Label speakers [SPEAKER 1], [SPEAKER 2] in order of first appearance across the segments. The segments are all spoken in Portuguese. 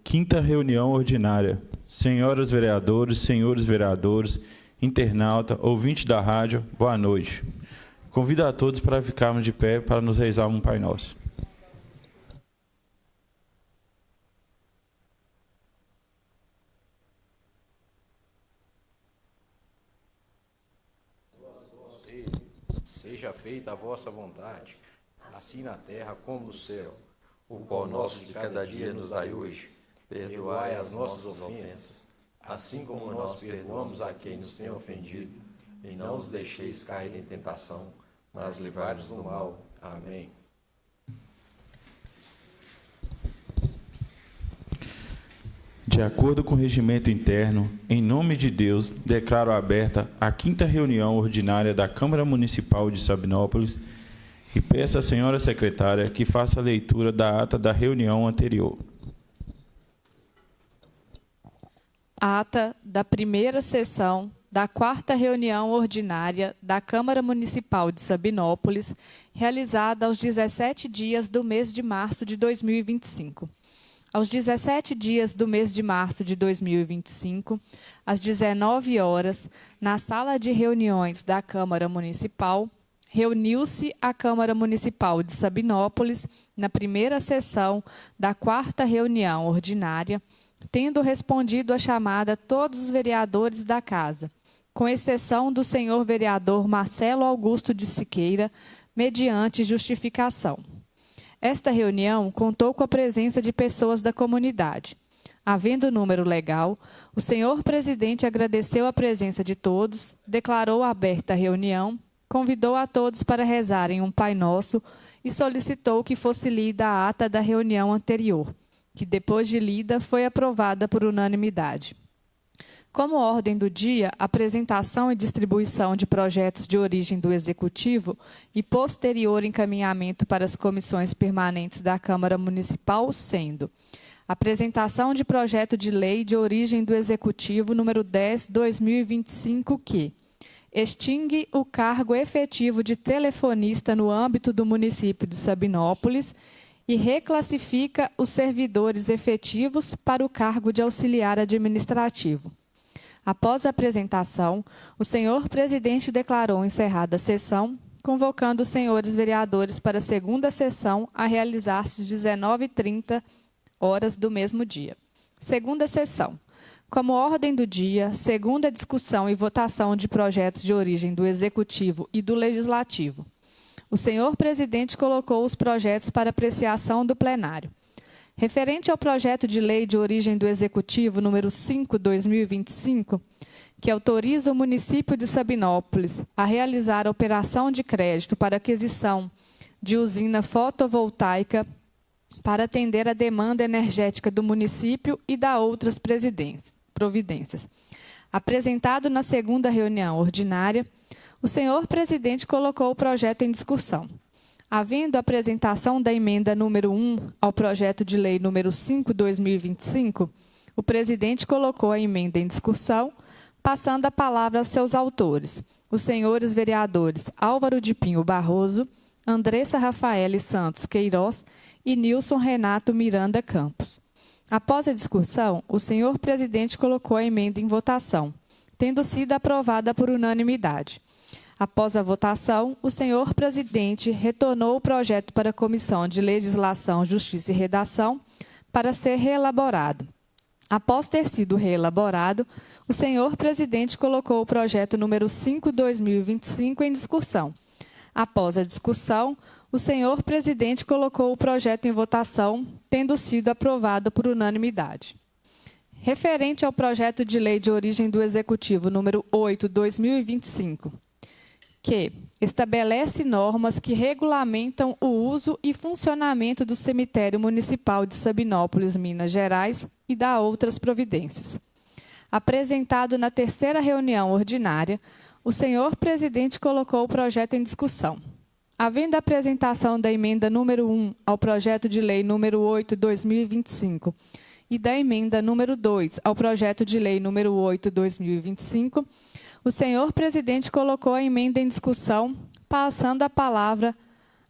[SPEAKER 1] Quinta reunião ordinária. Senhoras vereadores, senhores vereadores, internauta, ouvinte da rádio, boa noite. Convido a todos para ficarmos de pé para nos rezar um Pai Nosso.
[SPEAKER 2] Seja feita a vossa vontade, assim na terra como no céu. O pão nosso de cada dia nos dai hoje. Perdoai as nossas ofensas, assim como nós perdoamos a quem nos tem ofendido. E não os deixeis cair em tentação, mas livrai-nos do mal. Amém.
[SPEAKER 1] De acordo com o regimento interno, em nome de Deus, declaro aberta a quinta reunião ordinária da Câmara Municipal de Sabinópolis e peço à senhora secretária que faça a leitura da ata da reunião anterior.
[SPEAKER 3] Ata da primeira sessão da quarta reunião ordinária da Câmara Municipal de Sabinópolis, realizada aos 17 dias do mês de março de 2025. Aos 17 dias do mês de março de 2025, às 19 horas, na sala de reuniões da Câmara Municipal, reuniu-se a Câmara Municipal de Sabinópolis na primeira sessão da quarta reunião ordinária, tendo respondido à chamada todos os vereadores da Casa, com exceção do senhor vereador Marcelo Augusto de Siqueira, mediante justificação. Esta reunião contou com a presença de pessoas da comunidade. Havendo número legal, o senhor presidente agradeceu a presença de todos, declarou aberta a reunião, convidou a todos para rezarem um Pai Nosso e solicitou que fosse lida a ata da reunião anterior, que depois de lida foi aprovada por unanimidade. Como ordem do dia, apresentação e distribuição de projetos de origem do Executivo e posterior encaminhamento para as comissões permanentes da Câmara Municipal, sendo apresentação de projeto de lei de origem do Executivo número 10/2025, que extingue o cargo efetivo de telefonista no âmbito do município de Sabinópolis e reclassifica os servidores efetivos para o cargo de auxiliar administrativo. Após a apresentação, o senhor presidente declarou encerrada a sessão, convocando os senhores vereadores para a segunda sessão a realizar-se às 19h30 do mesmo dia. Segunda sessão. Como ordem do dia, segunda discussão e votação de projetos de origem do Executivo e do Legislativo. O senhor presidente colocou os projetos para apreciação do plenário. Referente ao projeto de lei de origem do Executivo número 5/2025, que autoriza o município de Sabinópolis a realizar a operação de crédito para aquisição de usina fotovoltaica para atender a demanda energética do município e da outras providências. Apresentado na segunda reunião ordinária, o senhor presidente colocou o projeto em discussão. Havendo a apresentação da emenda número 1 ao projeto de lei número 5/2025, o presidente colocou a emenda em discussão, passando a palavra aos seus autores, os senhores vereadores Álvaro de Pinho Barroso, Andressa Rafaele Santos Queiroz e Nilson Renato Miranda Campos. Após a discussão, o senhor presidente colocou a emenda em votação, tendo sido aprovada por unanimidade. Após a votação, o senhor presidente retornou o projeto para a Comissão de Legislação, Justiça e Redação para ser reelaborado. Após ter sido reelaborado, o senhor presidente colocou o projeto número 5/2025 em discussão. Após a discussão, o senhor presidente colocou o projeto em votação, tendo sido aprovado por unanimidade. Referente ao projeto de lei de origem do Executivo número 8/2025, que estabelece normas que regulamentam o uso e funcionamento do cemitério municipal de Sabinópolis, Minas Gerais, e dá outras providências. Apresentado na terceira reunião ordinária, o senhor presidente colocou o projeto em discussão. Havendo a apresentação da emenda número 1 ao projeto de lei número 8/2025 e da emenda número 2 ao projeto de lei número 8/2025, o senhor presidente colocou a emenda em discussão, passando a palavra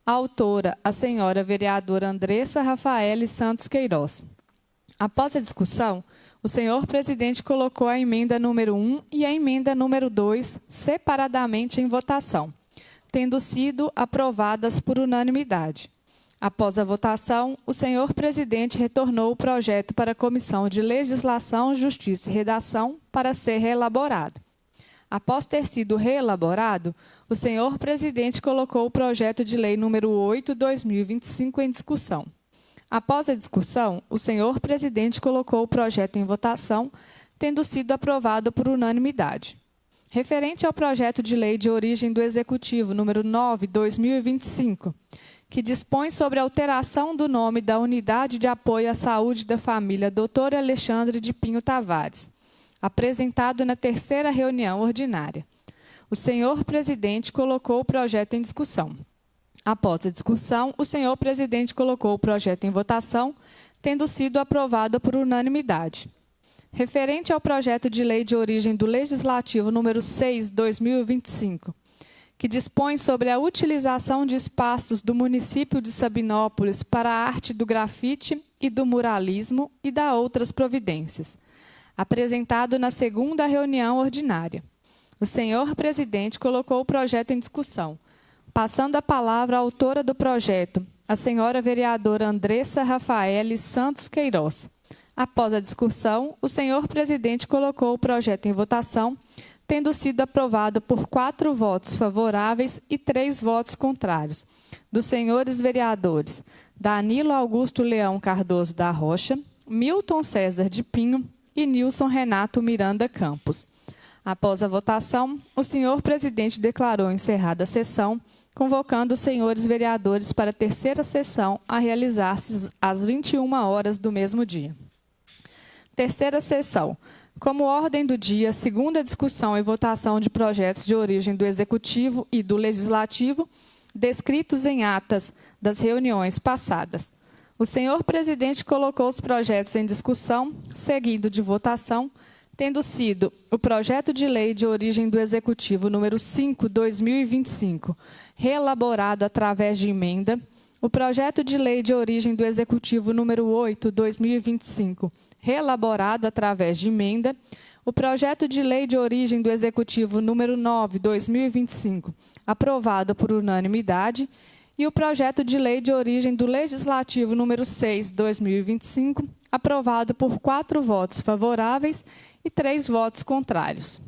[SPEAKER 3] à autora, a senhora vereadora Andressa Rafaele Santos Queiroz. Após a discussão, o senhor presidente colocou a emenda número 1 e a emenda número 2 separadamente em votação, tendo sido aprovadas por unanimidade. Após a votação, o senhor presidente retornou o projeto para a Comissão de Legislação, Justiça e Redação para ser reelaborado. Após ter sido reelaborado, o senhor presidente colocou o projeto de lei número 8/2025 em discussão. Após a discussão, o senhor presidente colocou o projeto em votação, tendo sido aprovado por unanimidade. Referente ao projeto de lei de origem do Executivo número 9/2025, que dispõe sobre a alteração do nome da Unidade de Apoio à Saúde da Família Dr. Alexandre de Pinho Tavares, apresentado na 3ª reunião ordinária. O senhor presidente colocou o projeto em discussão. Após a discussão, o senhor presidente colocou o projeto em votação, tendo sido aprovado por unanimidade. Referente ao projeto de lei de origem do Legislativo número 6/2025, que dispõe sobre a utilização de espaços do município de Sabinópolis para a arte do grafite e do muralismo e da outras providências, apresentado na 2ª reunião ordinária. O senhor presidente colocou o projeto em discussão, passando a palavra à autora do projeto, a senhora vereadora Andressa Rafaele Santos Queiroz. Após a discussão, o senhor presidente colocou o projeto em votação, tendo sido aprovado por 4 votos favoráveis e 3 votos contrários, dos senhores vereadores Danilo Augusto Leão Cardoso da Rocha, Milton César de Pinho e Nilson Renato Miranda Campos. Após a votação, o senhor presidente declarou encerrada a sessão, convocando os senhores vereadores para a 3ª sessão a realizar-se às 21 horas do mesmo dia. 3ª sessão. Como ordem do dia, 2ª discussão e votação de projetos de origem do Executivo e do Legislativo, descritos em atas das reuniões passadas. O senhor presidente colocou os projetos em discussão, seguido de votação, tendo sido o projeto de lei de origem do Executivo número 5/2025, reelaborado através de emenda, o projeto de lei de origem do Executivo número 8/2025, reelaborado através de emenda, o projeto de lei de origem do Executivo número 9/2025, aprovado por unanimidade, e o projeto de lei de origem do Legislativo número 6/2025, aprovado por 4 votos favoráveis e 3 votos contrários.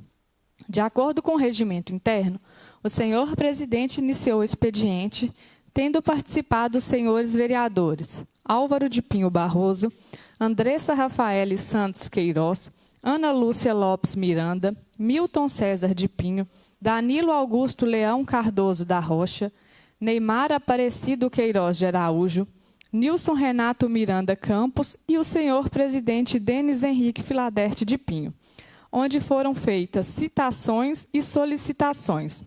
[SPEAKER 3] De acordo com o regimento interno, o senhor presidente iniciou o expediente, tendo participado os senhores vereadores Álvaro de Pinho Barroso, Andressa Rafaele Santos Queiroz, Ana Lúcia Lopes Miranda, Milton César de Pinho, Danilo Augusto Leão Cardoso da Rocha, Neymar Aparecido Queiroz de Araújo, Nilson Renato Miranda Campos e o senhor presidente Denis Henrique Filaderte de Pinho, onde foram feitas citações e solicitações.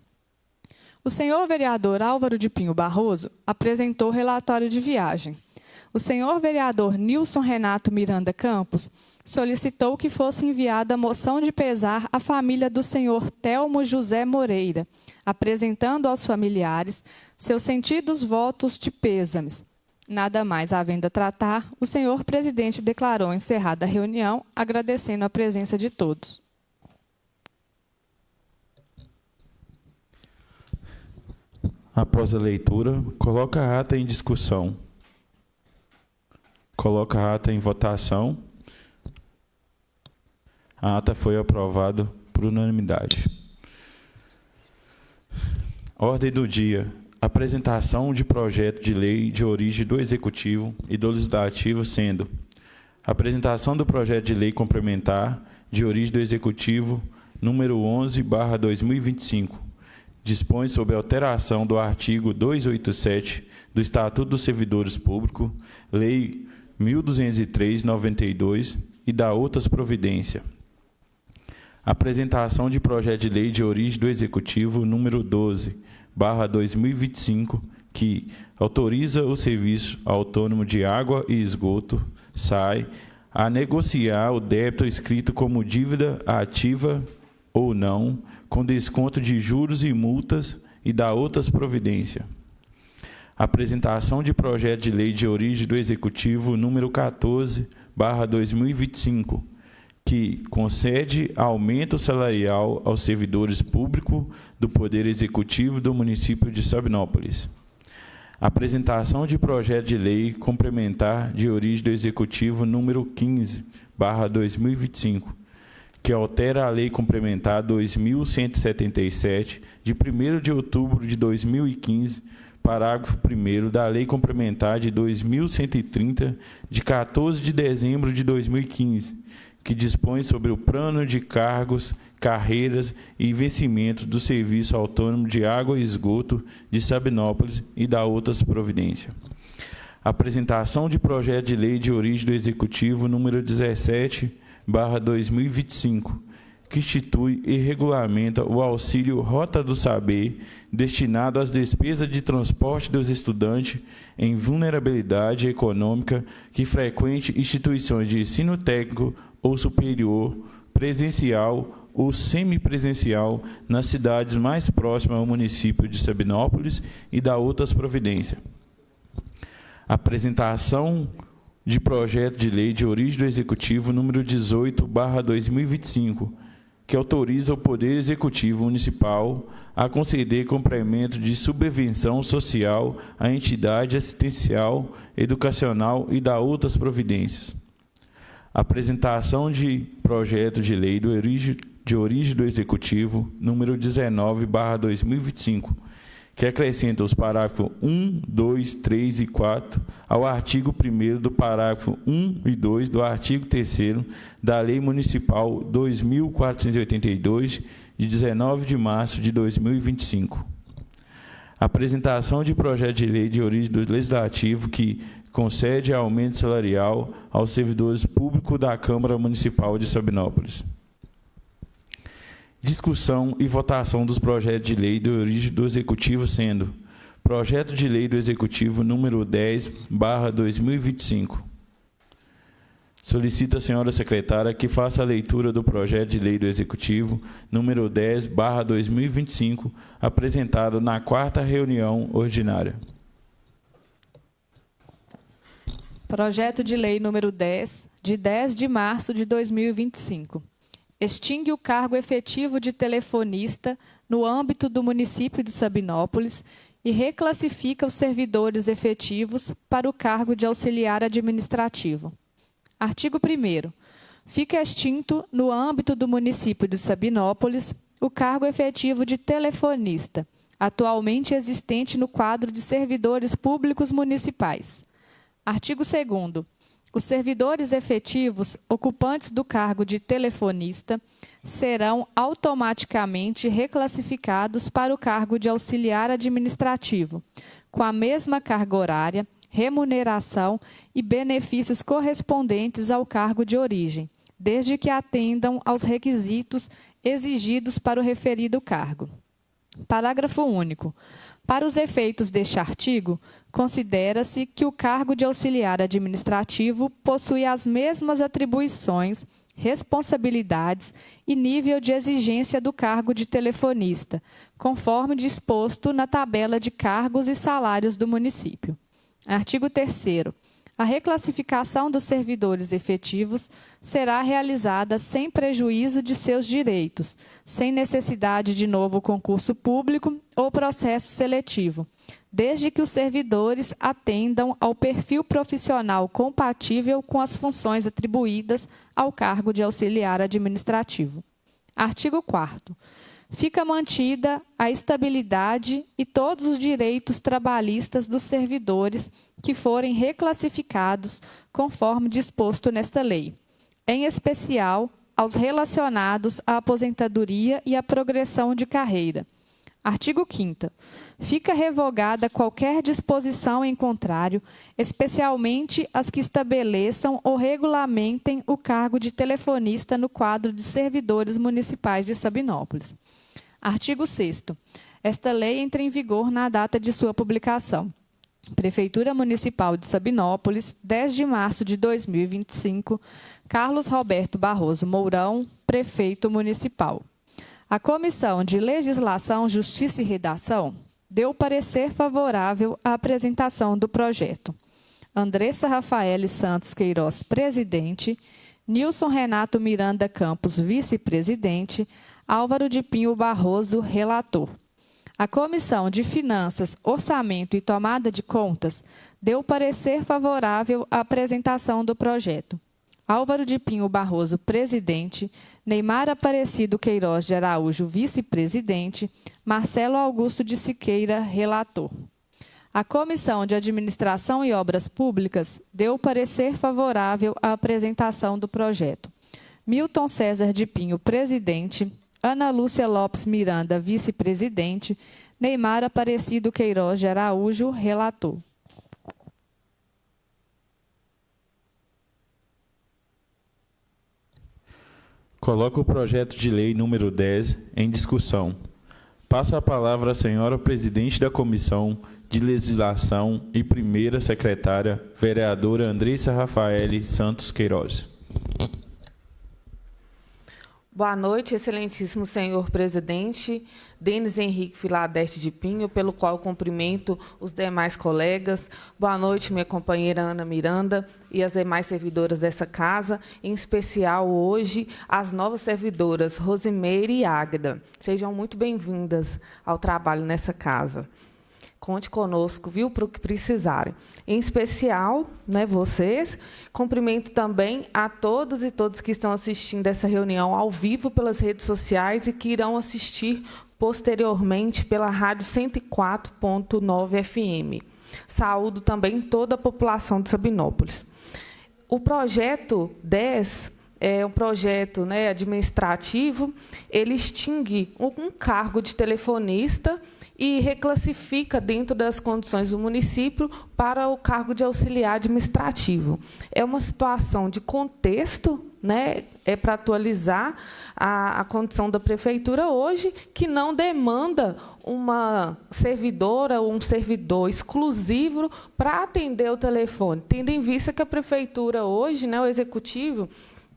[SPEAKER 3] O senhor vereador Álvaro de Pinho Barroso apresentou relatório de viagem. O senhor vereador Nilson Renato Miranda Campos solicitou que fosse enviada a moção de pesar à família do senhor Telmo José Moreira, apresentando aos familiares seus sentidos votos de pêsames. Nada mais havendo a tratar, o senhor presidente declarou encerrada a reunião, agradecendo a presença de todos.
[SPEAKER 1] Após a leitura, coloca a ata em discussão. Coloca a ata em votação. A ata foi aprovada por unanimidade. Ordem do dia. Apresentação de projeto de lei de origem do Executivo e do Legislativo, sendo apresentação do projeto de lei complementar de origem do Executivo número 11/2025, dispõe sobre a alteração do artigo 287 do Estatuto dos Servidores Públicos, Lei 1203/92 e da outras providências. Apresentação de projeto de lei de origem do Executivo número 12/2025, que autoriza o Serviço Autônomo de Água e Esgoto, SAI, a negociar o débito escrito como dívida ativa ou não, com desconto de juros e multas e da outras providências. Apresentação de projeto de lei de origem do Executivo número 14/2025, que concede aumento salarial aos servidores públicos do Poder Executivo do município de Sabinópolis. Apresentação de projeto de lei complementar de origem do Executivo número 15/2025, que altera a Lei Complementar 2177, de 1º de outubro de 2015, parágrafo 1º da Lei Complementar de 2130, de 14 de dezembro de 2015, que dispõe sobre o plano de cargos, carreiras e vencimento do Serviço Autônomo de Água e Esgoto de Sabinópolis e da outras providências. Apresentação de projeto de lei de origem do Executivo número 17/2025, que institui e regulamenta o auxílio Rota do Saber, destinado às despesas de transporte dos estudantes em vulnerabilidade econômica que frequente instituições de ensino técnico ou superior, presencial ou semipresencial, nas cidades mais próximas ao município de Sabinópolis e da outras providências. Apresentação de projeto de lei de origem do Executivo número 18/2025, que autoriza o Poder Executivo Municipal a conceder complemento de subvenção social à entidade assistencial, educacional e da outras providências. Apresentação de projeto de lei de origem do Executivo número 19/2025, que acrescenta os parágrafos 1, 2, 3 e 4 ao artigo 1º do parágrafo 1 e 2 do artigo 3º da Lei Municipal 2482, de 19 de março de 2025. Apresentação de projeto de lei de origem do Legislativo que concede aumento salarial aos servidores públicos da Câmara Municipal de Sabinópolis. Discussão e votação dos projetos de lei de origem do Executivo, sendo projeto de lei do Executivo número 10/2025. Solicito a senhora secretária que faça a leitura do projeto de lei do Executivo número 10/2025, apresentado na 4ª reunião ordinária.
[SPEAKER 3] Projeto de lei número 10, de 10 de março de 2025. Extingue o cargo efetivo de telefonista no âmbito do município de Sabinópolis e reclassifica os servidores efetivos para o cargo de auxiliar administrativo. Artigo 1º. Fica extinto, no âmbito do município de Sabinópolis, o cargo efetivo de telefonista, atualmente existente no quadro de servidores públicos municipais. Artigo 2º. Os servidores efetivos ocupantes do cargo de telefonista serão automaticamente reclassificados para o cargo de auxiliar administrativo, com a mesma carga horária, remuneração e benefícios correspondentes ao cargo de origem, desde que atendam aos requisitos exigidos para o referido cargo. Parágrafo único. Para os efeitos deste artigo, considera-se que o cargo de auxiliar administrativo possui as mesmas atribuições, responsabilidades e nível de exigência do cargo de telefonista, conforme disposto na tabela de cargos e salários do município. Artigo 3º. A reclassificação dos servidores efetivos será realizada sem prejuízo de seus direitos, sem necessidade de novo concurso público ou processo seletivo, desde que os servidores atendam ao perfil profissional compatível com as funções atribuídas ao cargo de auxiliar administrativo. Artigo 4º. Fica mantida a estabilidade e todos os direitos trabalhistas dos servidores que forem reclassificados conforme disposto nesta lei, em especial aos relacionados à aposentadoria e à progressão de carreira. Artigo 5º. Fica revogada qualquer disposição em contrário, especialmente as que estabeleçam ou regulamentem o cargo de telefonista no quadro de servidores municipais de Sabinópolis. Artigo 6º. Esta lei entra em vigor na data de sua publicação. Prefeitura Municipal de Sabinópolis, 10 de março de 2025, Carlos Roberto Barroso Mourão, Prefeito Municipal. A Comissão de Legislação, Justiça e Redação deu parecer favorável à apresentação do projeto. Andressa Rafaele Santos Queiroz, presidente. Nilson Renato Miranda Campos, vice-presidente. Álvaro de Pinho Barroso, relator. A Comissão de Finanças, Orçamento e Tomada de Contas deu parecer favorável à apresentação do projeto. Álvaro de Pinho Barroso, presidente. Neymar Aparecido Queiroz de Araújo, vice-presidente. Marcelo Augusto de Siqueira, relator. A Comissão de Administração e Obras Públicas deu parecer favorável à apresentação do projeto. Milton César de Pinho, presidente. Ana Lúcia Lopes Miranda, vice-presidente. Neymar Aparecido Queiroz de Araújo, relator.
[SPEAKER 1] Coloco o projeto de lei número 10 em discussão. Passa a palavra à senhora presidente da Comissão de Legislação e primeira secretária, vereadora Andressa Rafaele Santos Queiroz.
[SPEAKER 4] Boa noite, excelentíssimo senhor presidente, Denis Henrique Filaderte de Pinho, pelo qual cumprimento os demais colegas. Boa noite, minha companheira Ana Miranda e as demais servidoras dessa casa, em especial hoje as novas servidoras Rosimeire e Águeda. Sejam muito bem-vindas ao trabalho nessa casa. Conte conosco, viu, para o que precisarem. Em especial, né, vocês, cumprimento também a todos e todas que estão assistindo essa reunião ao vivo pelas redes sociais e que irão assistir posteriormente pela Rádio 104.9 FM. Saúdo também toda a população de Sabinópolis. O projeto 10 é um projeto, né, administrativo, ele extingue um cargo de telefonista e reclassifica dentro das condições do município para o cargo de auxiliar administrativo. É uma situação de contexto, né, é para atualizar a condição da prefeitura hoje, que não demanda uma servidora ou um servidor exclusivo para atender o telefone, tendo em vista que a prefeitura hoje, né, o executivo,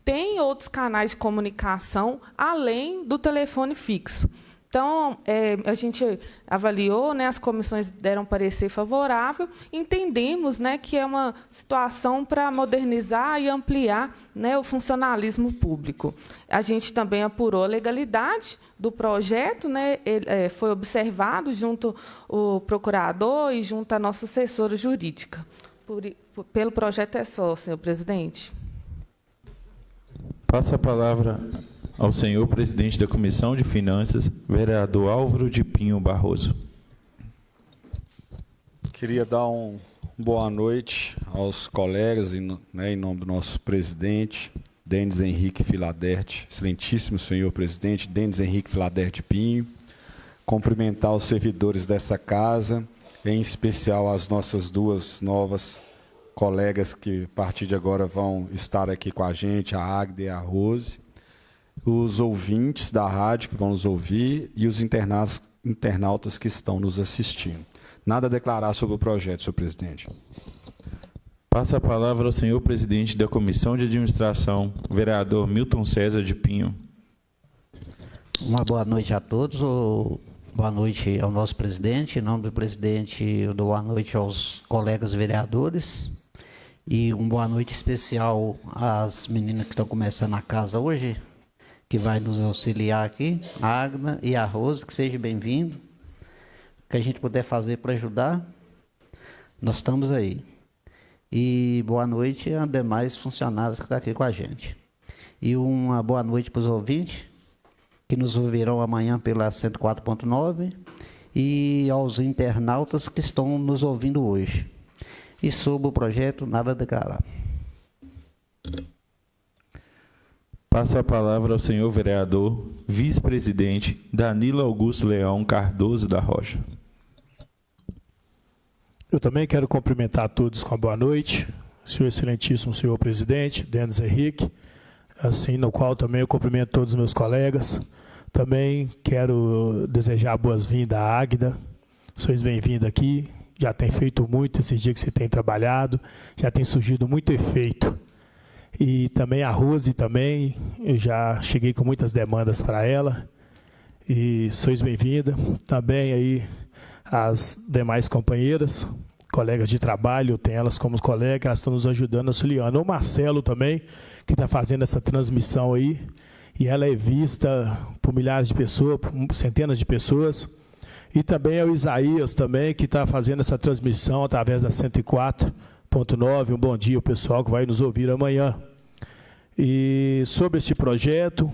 [SPEAKER 4] tem outros canais de comunicação além do telefone fixo. Então, a gente avaliou, né, as comissões deram parecer favorável, entendemos, né, que é uma situação para modernizar e ampliar, né, o funcionalismo público. A gente também apurou a legalidade do projeto, né, foi observado junto ao procurador e junto à nossa assessora jurídica. Pelo projeto é só, senhor presidente.
[SPEAKER 1] Passa a palavra ao senhor presidente da Comissão de Finanças, vereador Álvaro de Pinho Barroso.
[SPEAKER 5] Queria dar boa noite aos colegas, né, em nome do nosso presidente, Denis Henrique Filaderte, excelentíssimo senhor presidente, Denis Henrique Filaderte Pinho, cumprimentar os servidores dessa casa, em especial as nossas duas novas colegas que, a partir de agora, vão estar aqui com a gente, a Águeda e a Rose, os ouvintes da rádio que vão nos ouvir e os internautas que estão nos assistindo. Nada a declarar sobre o projeto, senhor presidente.
[SPEAKER 1] Passa a palavra ao senhor presidente da Comissão de Administração, vereador Milton César de Pinho.
[SPEAKER 6] Uma boa noite a todos. Boa noite ao nosso presidente. Em nome do presidente, eu dou boa noite aos colegas vereadores. E uma boa noite especial às meninas que estão começando a casa hoje, que vai nos auxiliar aqui, a Águeda e a Rose, que seja bem-vindo. O que a gente puder fazer para ajudar, nós estamos aí. E boa noite a demais funcionários que estão aqui com a gente. E uma boa noite para os ouvintes, que nos ouvirão amanhã pela 104.9, e aos internautas que estão nos ouvindo hoje. E sobre o projeto, nada a declarar.
[SPEAKER 1] Passo a palavra ao senhor vereador, vice-presidente Danilo Augusto Leão Cardoso da Rocha.
[SPEAKER 7] Eu também quero cumprimentar a todos com a boa noite, senhor excelentíssimo senhor presidente, Denis Henrique, assim, no qual também eu cumprimento todos os meus colegas. Também quero desejar boas-vindas à Águeda, sois bem-vinda aqui, já tem feito muito esses dias que você tem trabalhado, já tem surgido muito efeito. E também a Rose também, eu já cheguei com muitas demandas para ela, e sois bem-vinda. Também aí as demais companheiras, colegas de trabalho, tem elas como colegas, elas estão nos ajudando, auxiliando. O Marcelo também, que está fazendo essa transmissão aí, e ela é vista por milhares de pessoas, por centenas de pessoas. E também é o Isaías também, que está fazendo essa transmissão através da 104.9. Um bom dia ao pessoal que vai nos ouvir amanhã. E sobre esse projeto,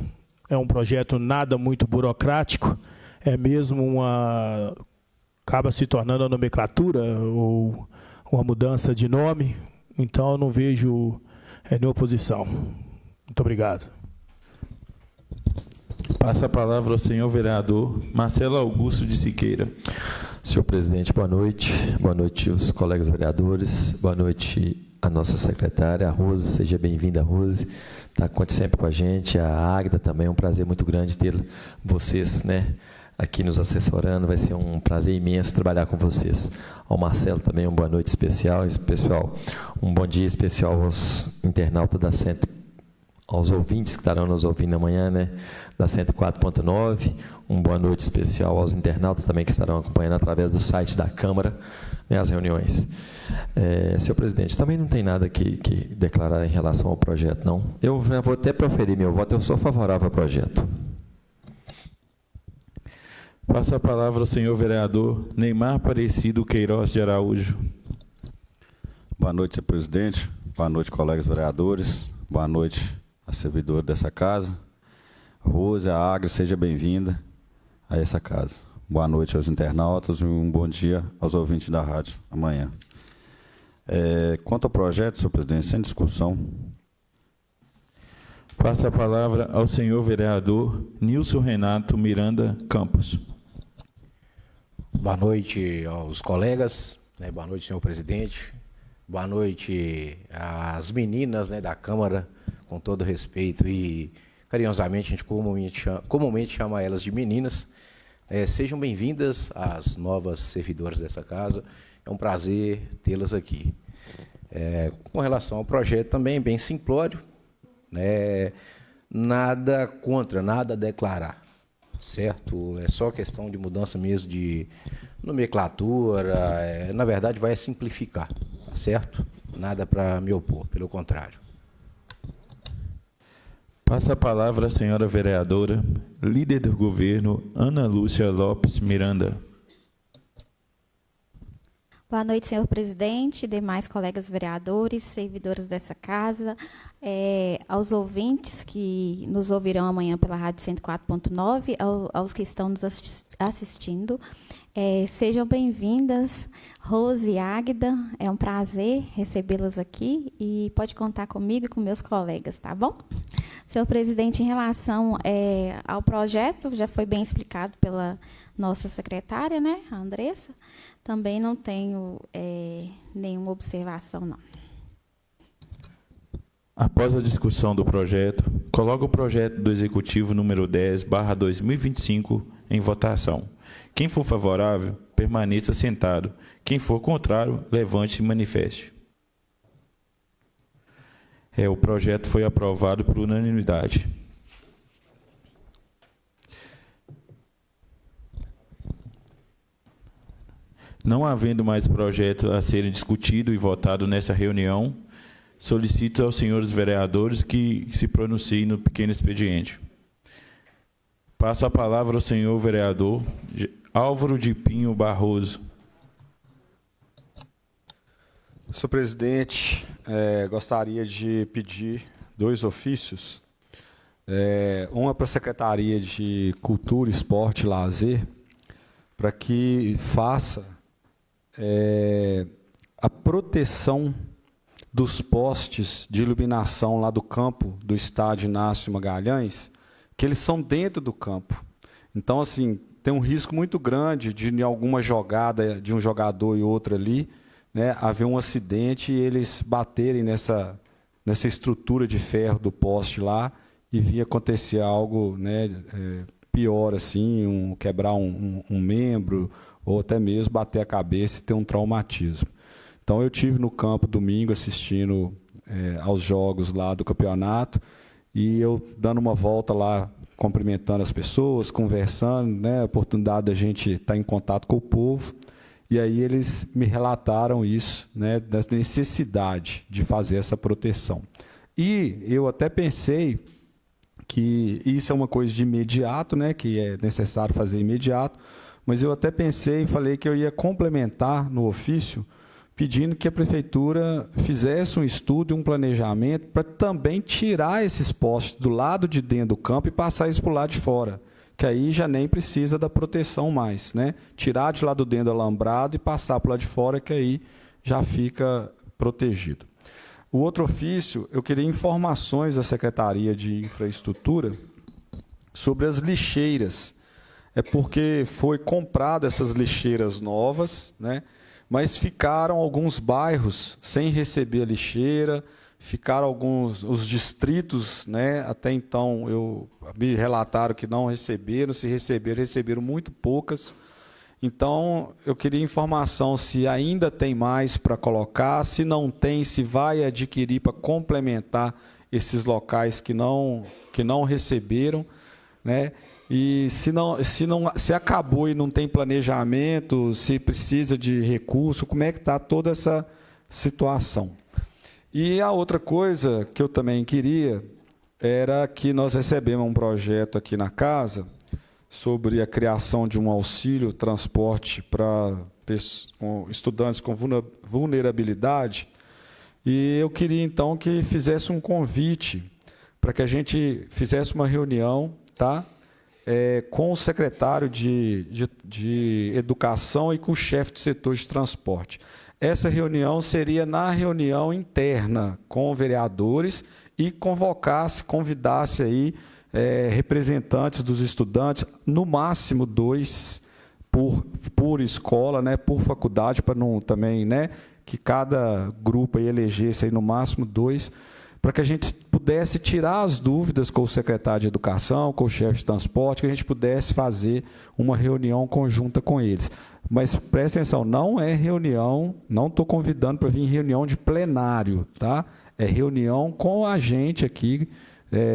[SPEAKER 7] é um projeto nada muito burocrático, é mesmo acaba se tornando a nomenclatura ou uma mudança de nome, então eu não vejo nenhuma oposição. Muito obrigado.
[SPEAKER 1] Passa a palavra ao senhor vereador Marcelo Augusto de Siqueira.
[SPEAKER 2] Senhor presidente, boa noite. Boa noite aos colegas vereadores. Boa noite à nossa secretária, a Rose. Seja bem-vinda, Rose. Está sempre com a gente. A Águida também, é um prazer muito grande ter vocês, né, aqui nos assessorando. Vai ser um prazer imenso trabalhar com vocês. Ao Marcelo também, uma boa noite especial. Um bom dia especial aos internautas da aos ouvintes que estarão nos ouvindo amanhã, né, da 104.9, boa noite especial aos internautas também que estarão acompanhando através do site da Câmara, né, as reuniões. Senhor presidente, também não tem nada que declarar em relação ao projeto, não. Eu já vou até proferir meu voto, eu sou favorável ao projeto.
[SPEAKER 1] Passa a palavra ao senhor vereador Neymar Aparecido Queiroz de Araújo.
[SPEAKER 5] Boa noite, senhor presidente. Boa noite, colegas vereadores. Boa noite a servidora dessa casa. Rose, a Águia, seja bem-vinda a essa casa. Boa noite aos internautas e um bom dia aos ouvintes da rádio amanhã. Quanto ao projeto, senhor presidente, sem discussão.
[SPEAKER 1] Passa a palavra ao senhor vereador Nilson Renato Miranda Campos.
[SPEAKER 8] Boa noite aos colegas, né? Boa noite, senhor presidente. Boa noite às meninas, né, da Câmara, com todo respeito e carinhosamente, a gente comumente chama elas de meninas. Sejam bem-vindas às novas servidoras dessa casa, é um prazer tê-las aqui. Com relação ao projeto também, bem simplório, né, nada contra, nada a declarar, certo? É só questão de mudança mesmo de nomenclatura, na verdade vai simplificar, tá certo? Nada para me opor, pelo contrário.
[SPEAKER 1] Passa a palavra à senhora vereadora, líder do governo, Ana Lúcia Lopes Miranda.
[SPEAKER 9] Boa noite, senhor presidente, demais colegas vereadores, servidores dessa casa, aos ouvintes que nos ouvirão amanhã pela Rádio 104.9, aos que estão nos assistindo. Sejam bem-vindas, Rose e Águida, é um prazer recebê-las aqui e pode contar comigo e com meus colegas, tá bom? Senhor presidente, em relação ao projeto, já foi bem explicado pela nossa secretária, né, a Andressa, também não tenho nenhuma observação, não.
[SPEAKER 1] Após a discussão do projeto, coloco o projeto do Executivo número 10/2025 em votação. Quem for favorável, permaneça sentado. Quem for contrário, levante e manifeste. O projeto foi aprovado por unanimidade. Não havendo mais projeto a serem discutido e votado nessa reunião, solicito aos senhores vereadores que se pronunciem no pequeno expediente. Passo a palavra ao senhor vereador Álvaro de Pinho Barroso.
[SPEAKER 5] Senhor presidente, gostaria de pedir 2 ofícios. Uma para a Secretaria de Cultura, Esporte e Lazer, para que faça a proteção dos postes de iluminação lá do campo do estádio Inácio Magalhães, que eles são dentro do campo. Então, assim, tem um risco muito grande de, em alguma jogada de um jogador e outro ali, né, haver um acidente e eles baterem nessa estrutura de ferro do poste lá e vir acontecer algo, né, pior, assim, quebrar um membro ou até mesmo bater a cabeça e ter um traumatismo. Então, eu estive no campo domingo assistindo aos jogos lá do campeonato e eu dando uma volta lá, cumprimentando as pessoas, conversando, né, a oportunidade da gente estar em contato com o povo. E aí eles me relataram isso, né, da necessidade de fazer essa proteção. E eu até pensei que isso é uma coisa de imediato, né, que é necessário fazer imediato, mas eu até pensei e falei que eu ia complementar no ofício, pedindo que a prefeitura fizesse um estudo e um planejamento para também tirar esses postes do lado de dentro do campo e passar isso para o lado de fora, que aí já nem precisa da proteção mais, né? Tirar de lá do dentro do alambrado e passar para o lado de fora, que aí já fica protegido. O outro ofício, eu queria informações da Secretaria de Infraestrutura sobre as lixeiras. É porque foi comprado essas lixeiras novas, né? Mas ficaram alguns bairros sem receber a lixeira, ficaram os distritos, né? Até então me relataram que não receberam, se receberam, receberam muito poucas. Então, eu queria informação se ainda tem mais para colocar, se não tem, se vai adquirir para complementar esses locais que não receberam, né? E se acabou e não tem planejamento, se precisa de recurso, como é que está toda essa situação? E a outra coisa que eu também queria era que nós recebemos um projeto aqui na casa sobre a criação de um auxílio transporte para estudantes com vulnerabilidade, e eu queria então que fizesse um convite para que a gente fizesse uma reunião, tá? Com o secretário de Educação e com o chefe de setor de transporte. Essa reunião seria na reunião interna com vereadores e convidasse aí representantes dos estudantes, no máximo 2 por escola, né, por faculdade, para não também, né, que cada grupo aí elegesse aí no máximo 2, para que a gente pudesse tirar as dúvidas com o secretário de Educação, com o chefe de transporte, que a gente pudesse fazer uma reunião conjunta com eles. Mas presta atenção, não é reunião, não estou convidando para vir reunião de plenário, tá? É reunião com a gente aqui,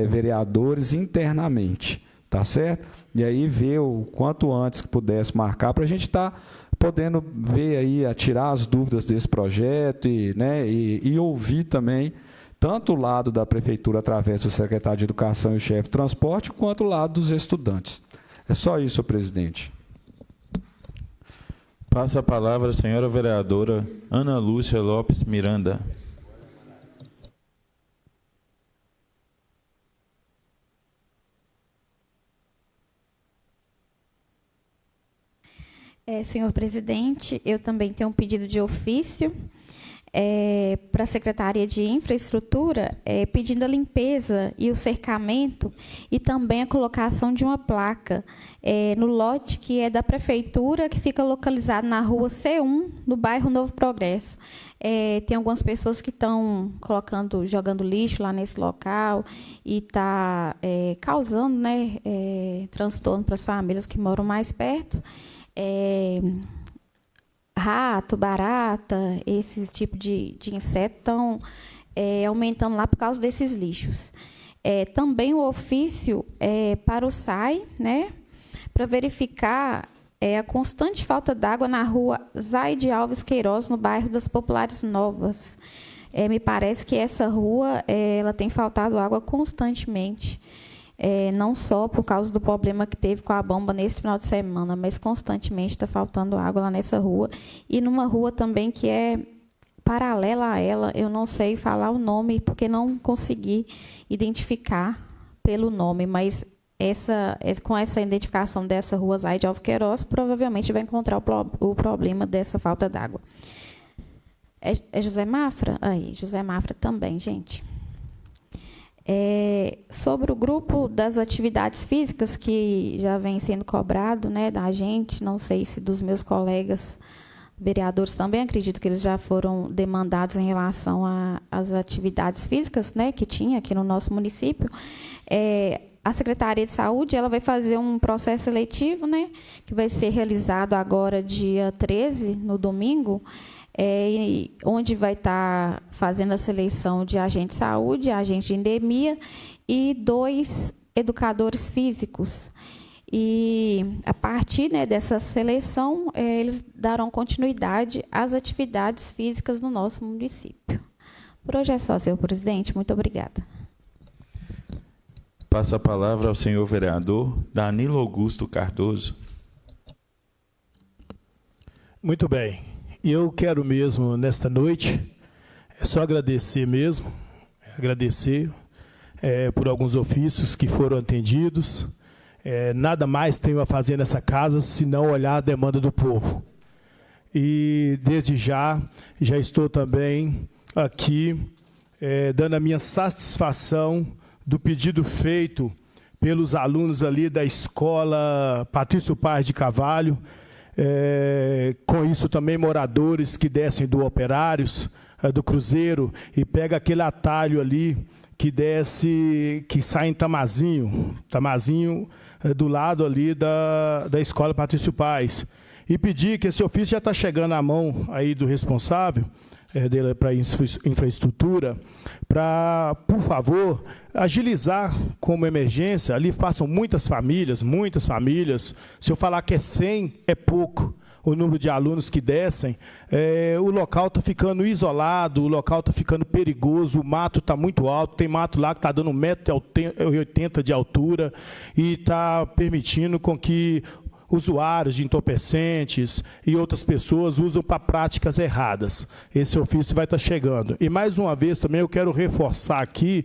[SPEAKER 5] vereadores, internamente, tá certo? E aí ver o quanto antes que pudesse marcar, para a gente estar podendo ver aí, tirar as dúvidas desse projeto e ouvir também, tanto o lado da prefeitura, através do secretário de Educação e o chefe de transporte, quanto o lado dos estudantes. É só isso, presidente.
[SPEAKER 1] Passa a palavra a senhora vereadora Ana Lúcia Lopes Miranda.
[SPEAKER 9] Senhor presidente, eu também tenho um pedido de ofício para a Secretaria de Infraestrutura, pedindo a limpeza e o cercamento e também a colocação de uma placa no lote que é da Prefeitura, que fica localizado na rua C1, no bairro Novo Progresso. Tem algumas pessoas que estão jogando lixo lá nesse local e está causando, né, transtorno para as famílias que moram mais perto. Rato, barata, esses tipos de inseto estão aumentando lá por causa desses lixos. Também o ofício para o SAI, né, para verificar a constante falta d'água na rua Zaide Alves Queiroz, no bairro das Populares Novas. Me parece que essa rua ela tem faltado água constantemente. Não só por causa do problema que teve com a bomba nesse final de semana, mas constantemente está faltando água lá nessa rua. E numa rua também que é paralela a ela, eu não sei falar o nome, porque não consegui identificar pelo nome, mas com essa identificação dessa rua Zaide Alves Queiroz, provavelmente vai encontrar o problema dessa falta d'água. É José Mafra? Aí, José Mafra também, gente. Sobre o grupo das atividades físicas, que já vem sendo cobrado, né, da gente, não sei se dos meus colegas vereadores também, acredito que eles já foram demandados em relação às atividades físicas, né, que tinha aqui no nosso município. A Secretaria de Saúde ela vai fazer um processo seletivo, né, que vai ser realizado agora, dia 13, no domingo, onde vai estar fazendo a seleção de agente de saúde, agente de endemia e 2 educadores físicos. E, a partir, né, dessa seleção, eles darão continuidade às atividades físicas no nosso município. Por hoje é só, senhor presidente. Muito obrigada.
[SPEAKER 1] Passa a palavra ao senhor vereador Danilo Augusto Cardoso.
[SPEAKER 7] Muito bem. Eu quero mesmo, nesta noite, só agradecer mesmo, por alguns ofícios que foram atendidos. Nada mais tenho a fazer nessa casa, senão olhar a demanda do povo. E, desde já estou também aqui dando a minha satisfação do pedido feito pelos alunos ali da escola Patrício Paz de Carvalho, com isso também moradores que descem do Operários, do Cruzeiro, e pega aquele atalho ali que desce, que sai em Tamazinho do lado ali da escola Patrício Paz. E pedir que esse ofício já está chegando à mão aí do responsável dele para infraestrutura, para, por favor, agilizar como emergência. Ali passam muitas famílias. Se eu falar que é 100, é pouco o número de alunos que descem. O local está ficando isolado, o local está ficando perigoso, o mato está muito alto, tem mato lá que está dando 1,80 m de altura e está permitindo com que usuários de entorpecentes e outras pessoas usam para práticas erradas. Esse ofício vai estar chegando. E, mais uma vez, também eu quero reforçar aqui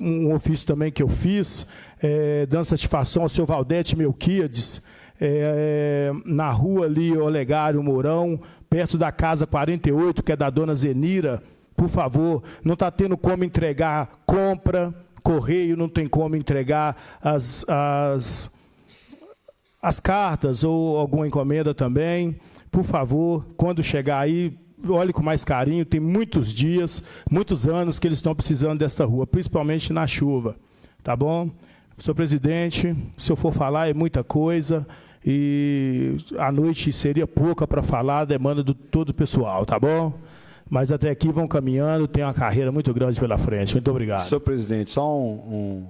[SPEAKER 7] um ofício também que eu fiz, dando satisfação ao senhor Valdete Melquíades, na rua ali, Olegário Mourão, perto da casa 48, que é da dona Zenira. Por favor, não está tendo como entregar compra, correio não tem como entregar as cartas ou alguma encomenda também. Por favor, quando chegar aí, olhe com mais carinho. Tem muitos dias, muitos anos que eles estão precisando desta rua, principalmente na chuva. Tá bom? Senhor presidente, se eu for falar é muita coisa e a noite seria pouca para falar a demanda do todo o pessoal, tá bom? Mas até aqui vão caminhando, tem uma carreira muito grande pela frente. Muito obrigado.
[SPEAKER 5] Senhor presidente, só
[SPEAKER 1] com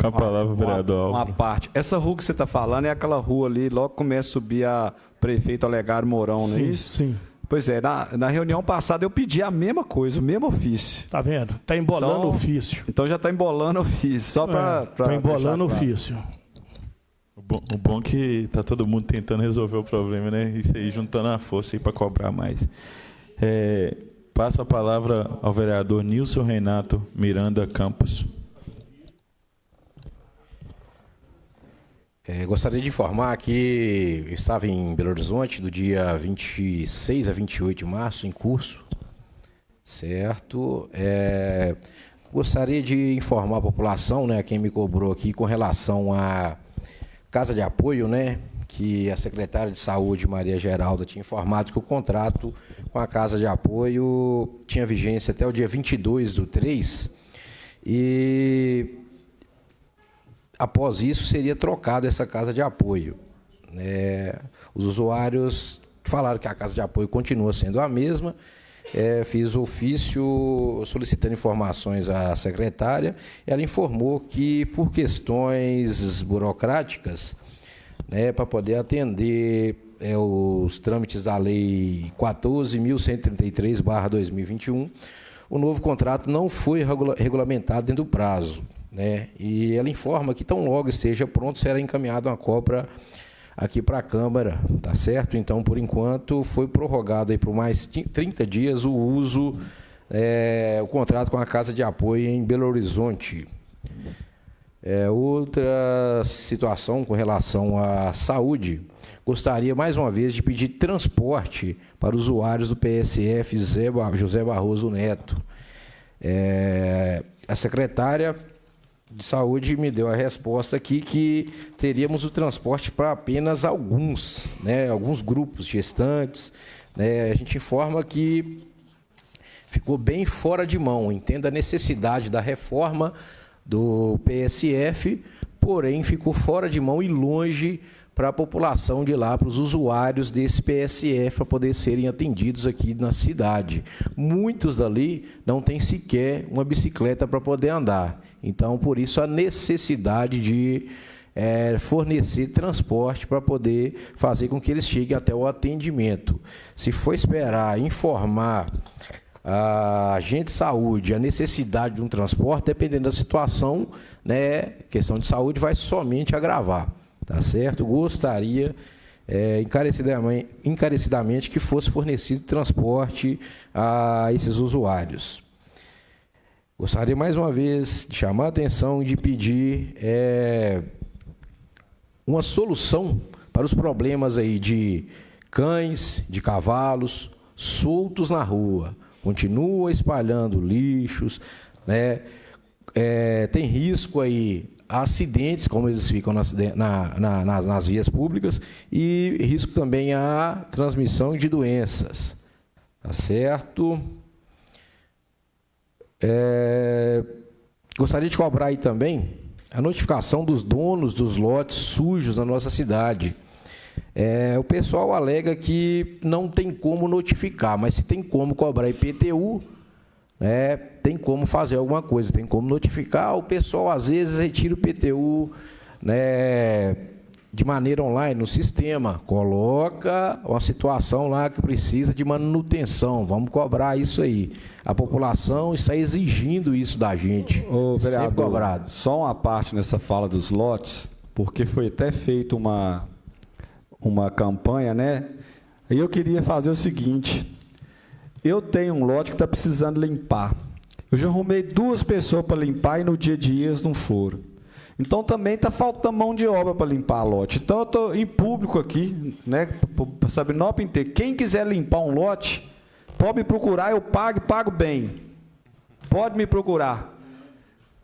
[SPEAKER 1] a palavra, vereador.
[SPEAKER 5] Uma parte. Essa rua que você está falando é aquela rua ali, logo começa a subir a prefeito Olegário Mourão, não é isso?
[SPEAKER 7] Sim.
[SPEAKER 5] Pois é, na reunião passada eu pedi a mesma coisa, o mesmo ofício.
[SPEAKER 7] Tá vendo? Está embolando o ofício.
[SPEAKER 5] Então já está embolando o ofício, só para...
[SPEAKER 7] Está embolando o ofício.
[SPEAKER 1] O bom é que está todo mundo tentando resolver o problema, né? Isso aí, juntando a força aí para cobrar mais. Passo a palavra ao vereador Nilson Renato Miranda Campos.
[SPEAKER 8] Gostaria de informar que eu estava em Belo Horizonte do dia 26 a 28 de março, em curso, certo? Gostaria de informar a população, né, quem me cobrou aqui, com relação à casa de apoio, né, que a secretária de Saúde, Maria Geralda, tinha informado que o contrato com a casa de apoio tinha vigência até o dia 22/3, e após isso seria trocado essa casa de apoio. Os usuários falaram que a casa de apoio continua sendo a mesma. Fiz ofício solicitando informações à secretária. Ela informou que, por questões burocráticas, para poder atender os trâmites da Lei 14.133/2021, o novo contrato não foi regulamentado dentro do prazo. E ela informa que tão logo esteja pronto, será encaminhada uma cópia aqui para a Câmara, tá certo? Então, por enquanto, foi prorrogado aí por mais 30 dias o uso, o contrato com a Casa de Apoio em Belo Horizonte. Outra situação com relação à saúde, gostaria mais uma vez de pedir transporte para usuários do PSF José Barroso Neto. A secretária de Saúde me deu a resposta aqui que teríamos o transporte para apenas alguns grupos gestantes. A gente informa que ficou bem fora de mão, entendo a necessidade da reforma do PSF, porém ficou fora de mão e longe para a população de lá, para os usuários desse PSF, para poder serem atendidos aqui na cidade. Muitos dali não têm sequer uma bicicleta para poder andar. Então, por isso, a necessidade de fornecer transporte para poder fazer com que eles cheguem até o atendimento. Se for esperar informar a agente de saúde a necessidade de um transporte, dependendo da situação, né, questão de saúde vai somente agravar, tá certo? Gostaria encarecidamente que fosse fornecido transporte a esses usuários. Gostaria mais uma vez de chamar a atenção e de pedir uma solução para os problemas aí de cães, de cavalos soltos na rua. Continua espalhando lixos, né? Tem risco aí a acidentes, como eles ficam nas vias públicas, e risco também a transmissão de doenças. Tá certo? Gostaria de cobrar aí também a notificação dos donos dos lotes sujos na nossa cidade. O pessoal alega que não tem como notificar, mas se tem como cobrar IPTU, né, tem como fazer alguma coisa, tem como notificar. O pessoal às vezes retira o IPTU, né, de maneira online no sistema, coloca uma situação lá que precisa de manutenção, vamos cobrar isso aí. A população está exigindo isso da gente.
[SPEAKER 5] Ô, vereador, só uma parte nessa fala dos lotes, porque foi até feita uma campanha, né? E eu queria fazer o seguinte: eu tenho um lote que está precisando limpar. Eu já arrumei 2 pessoas para limpar e no dia de eles não foram. Então também está faltando mão de obra para limpar a lote. Então eu estou em público aqui, né, para Sabinópolis inteiro. Quem quiser limpar um lote, pode me procurar, eu pago e pago bem. Pode me procurar.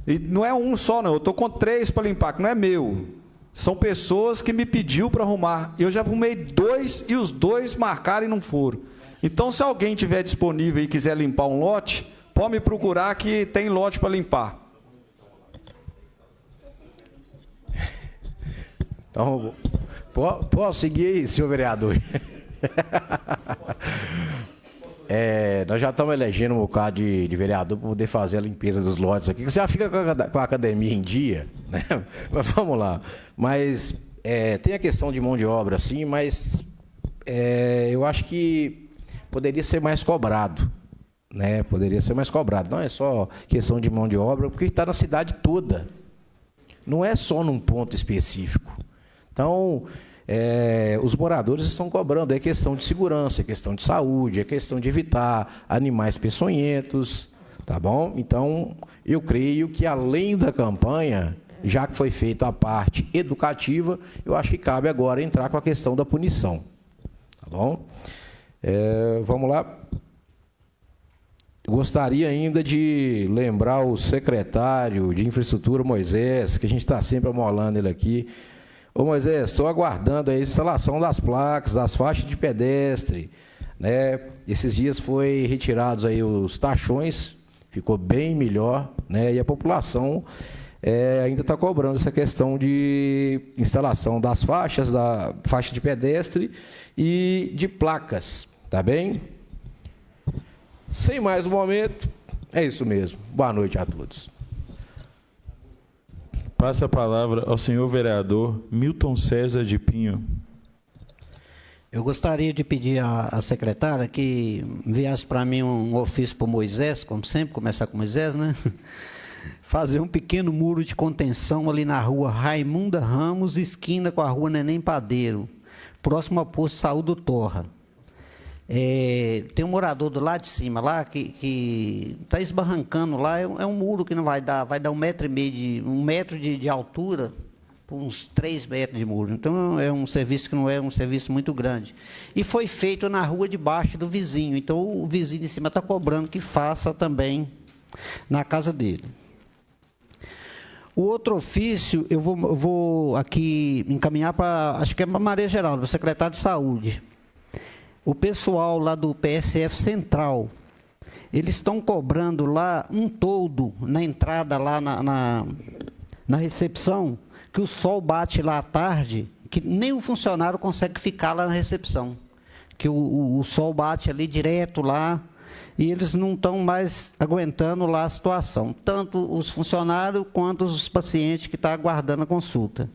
[SPEAKER 5] E não é um só, não. Eu estou com 3 para limpar, que não é meu. São pessoas que me pediu para arrumar. Eu já arrumei 2 e os 2 marcaram e não foram. Então, se alguém tiver disponível e quiser limpar um lote, pode me procurar que tem lote para limpar.
[SPEAKER 8] Então, posso seguir aí, senhor vereador? Nós já estamos elegendo um bocado de vereador para poder fazer a limpeza dos lotes aqui. Você já fica com a academia em dia, né? Mas vamos lá. Mas tem a questão de mão de obra, sim, mas eu acho que poderia ser mais cobrado, né? Poderia ser mais cobrado. Não é só questão de mão de obra, porque está na cidade toda. Não é só num ponto específico. Então, os moradores estão cobrando. É questão de segurança, é questão de saúde, é questão de evitar animais peçonhentos, tá bom? Então, eu creio que além da campanha, já que foi feita a parte educativa, eu acho que cabe agora entrar com a questão da punição, tá bom? Vamos lá. Gostaria ainda de lembrar o secretário de Infraestrutura, Moisés, que a gente está sempre amolando ele aqui. Ô Moisés, estou aguardando a instalação das placas, das faixas de pedestre, né? Esses dias foi retirados aí os tachões, ficou bem melhor, né? E a população ainda está cobrando essa questão de instalação das faixas, da faixa de pedestre e de placas, tá bem? Sem mais um momento, é isso mesmo. Boa noite a todos.
[SPEAKER 1] Passa a palavra ao senhor vereador Milton César de Pinho.
[SPEAKER 6] Eu gostaria de pedir à secretária que enviasse para mim um ofício para o Moisés, como sempre, começar com Moisés, né? Fazer um pequeno muro de contenção ali na rua Raimunda Ramos, esquina com a rua Neném Padeiro, próximo ao posto de saúde do Torra. Tem um morador do lado de cima lá que está esbarrancando lá. É um muro que não vai dar 1,5 metro de altura por uns 3 metros de muro. Então é um serviço que não é um serviço muito grande. E foi feito na rua de baixo do vizinho. Então o vizinho de cima está cobrando que faça também na casa dele. O outro ofício eu vou aqui encaminhar para, acho que é para Maria Geralda, para o secretário de Saúde. O pessoal lá do PSF Central, eles estão cobrando lá um toldo na entrada, lá na recepção, que o sol bate lá à tarde, que nem o funcionário consegue ficar lá na recepção. Que o sol bate ali direto lá, e eles não estão mais aguentando lá a situação, tanto os funcionários quanto os pacientes que estão aguardando a consulta.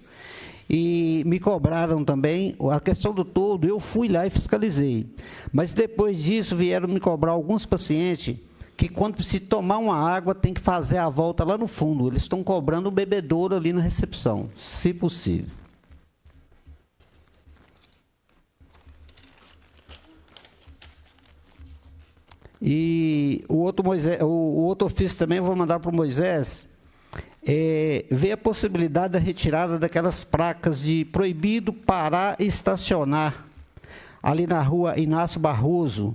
[SPEAKER 6] E me cobraram também a questão do toldo, eu fui lá e fiscalizei. Mas depois disso vieram me cobrar alguns pacientes que quando se tomar uma água tem que fazer a volta lá no fundo. Eles estão cobrando o bebedouro ali na recepção, se possível. E o outro ofício também eu vou mandar para o Moisés, ver a possibilidade da retirada daquelas placas de proibido parar e estacionar, ali na rua Inácio Barroso,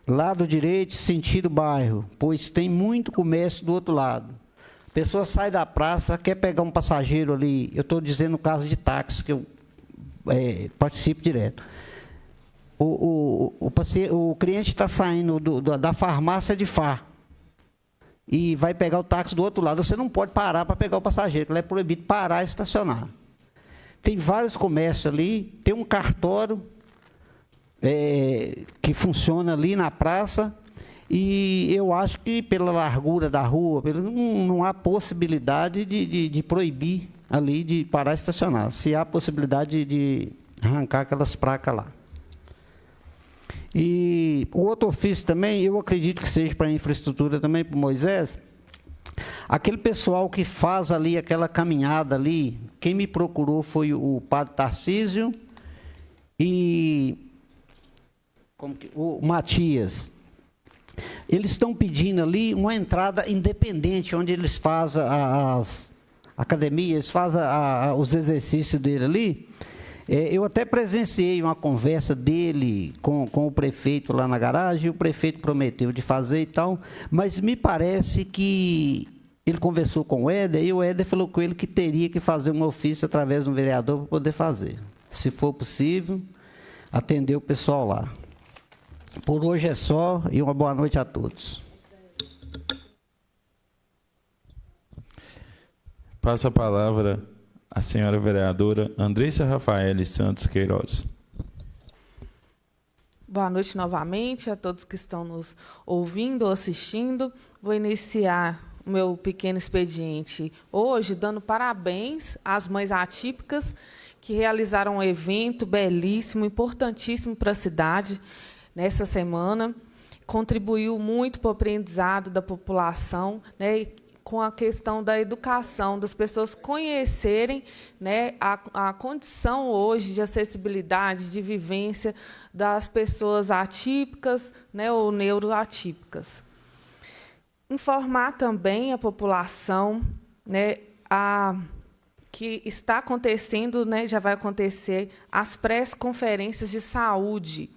[SPEAKER 6] lado direito, sentido bairro, pois tem muito comércio do outro lado. A pessoa sai da praça, quer pegar um passageiro ali, eu estou dizendo no caso de táxi, que eu participo direto. O cliente está saindo da farmácia de Fá e vai pegar o táxi do outro lado. Você não pode parar para pegar o passageiro, porque é proibido parar e estacionar. Tem vários comércios ali, tem um cartório que funciona ali na praça, e eu acho que pela largura da rua, não há possibilidade de proibir ali de parar e estacionar, se há possibilidade de arrancar aquelas placas lá. E o outro ofício também, eu acredito que seja para a infraestrutura também, para o Moisés, aquele pessoal que faz ali aquela caminhada ali, quem me procurou foi o padre Tarcísio e o Matias. Eles estão pedindo ali uma entrada independente, onde eles fazem as academias, eles fazem os exercícios dele ali. Eu até presenciei uma conversa dele com o prefeito lá na garagem, e o prefeito prometeu de fazer e tal, mas me parece que ele conversou com o Éder, e o Éder falou com ele que teria que fazer um ofício através de um vereador para poder fazer. Se for possível, atender o pessoal lá. Por hoje é só, e uma boa noite a todos.
[SPEAKER 1] Passa a palavra a senhora vereadora Andressa Rafaele Santos Queiroz.
[SPEAKER 4] Boa noite novamente a todos que estão nos ouvindo ou assistindo. Vou iniciar o meu pequeno expediente hoje dando parabéns às mães atípicas que realizaram um evento belíssimo, importantíssimo para a cidade nessa semana. Contribuiu muito para o aprendizado da população, né, com a questão da educação, das pessoas conhecerem, né, a condição hoje de acessibilidade, de vivência das pessoas atípicas, né, ou neuroatípicas. Informar também a população, né, que está acontecendo, né, já vai acontecer, as pré-conferências de saúde.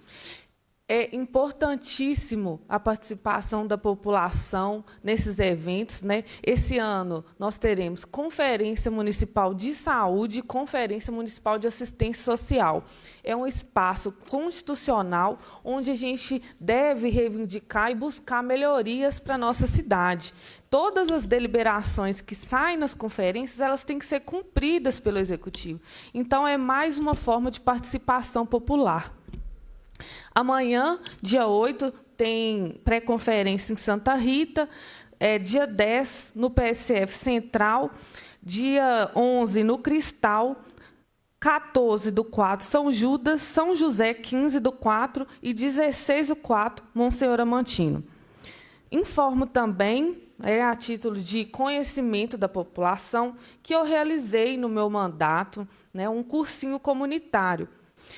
[SPEAKER 4] É importantíssimo a participação da população nesses eventos, né? Esse ano nós teremos Conferência Municipal de Saúde e Conferência Municipal de Assistência Social. É um espaço constitucional onde a gente deve reivindicar e buscar melhorias para a nossa cidade. Todas as deliberações que saem nas conferências, elas têm que ser cumpridas pelo Executivo. Então, é mais uma forma de participação popular. Amanhã, dia 8, tem pré-conferência em Santa Rita, dia 10 no PSF Central, dia 11 no Cristal, 14 do 4 São Judas, São José 15 do 4 e 16 do 4 Monsenhor Amantino. Informo também, a título de conhecimento da população, que eu realizei no meu mandato, né, um cursinho comunitário.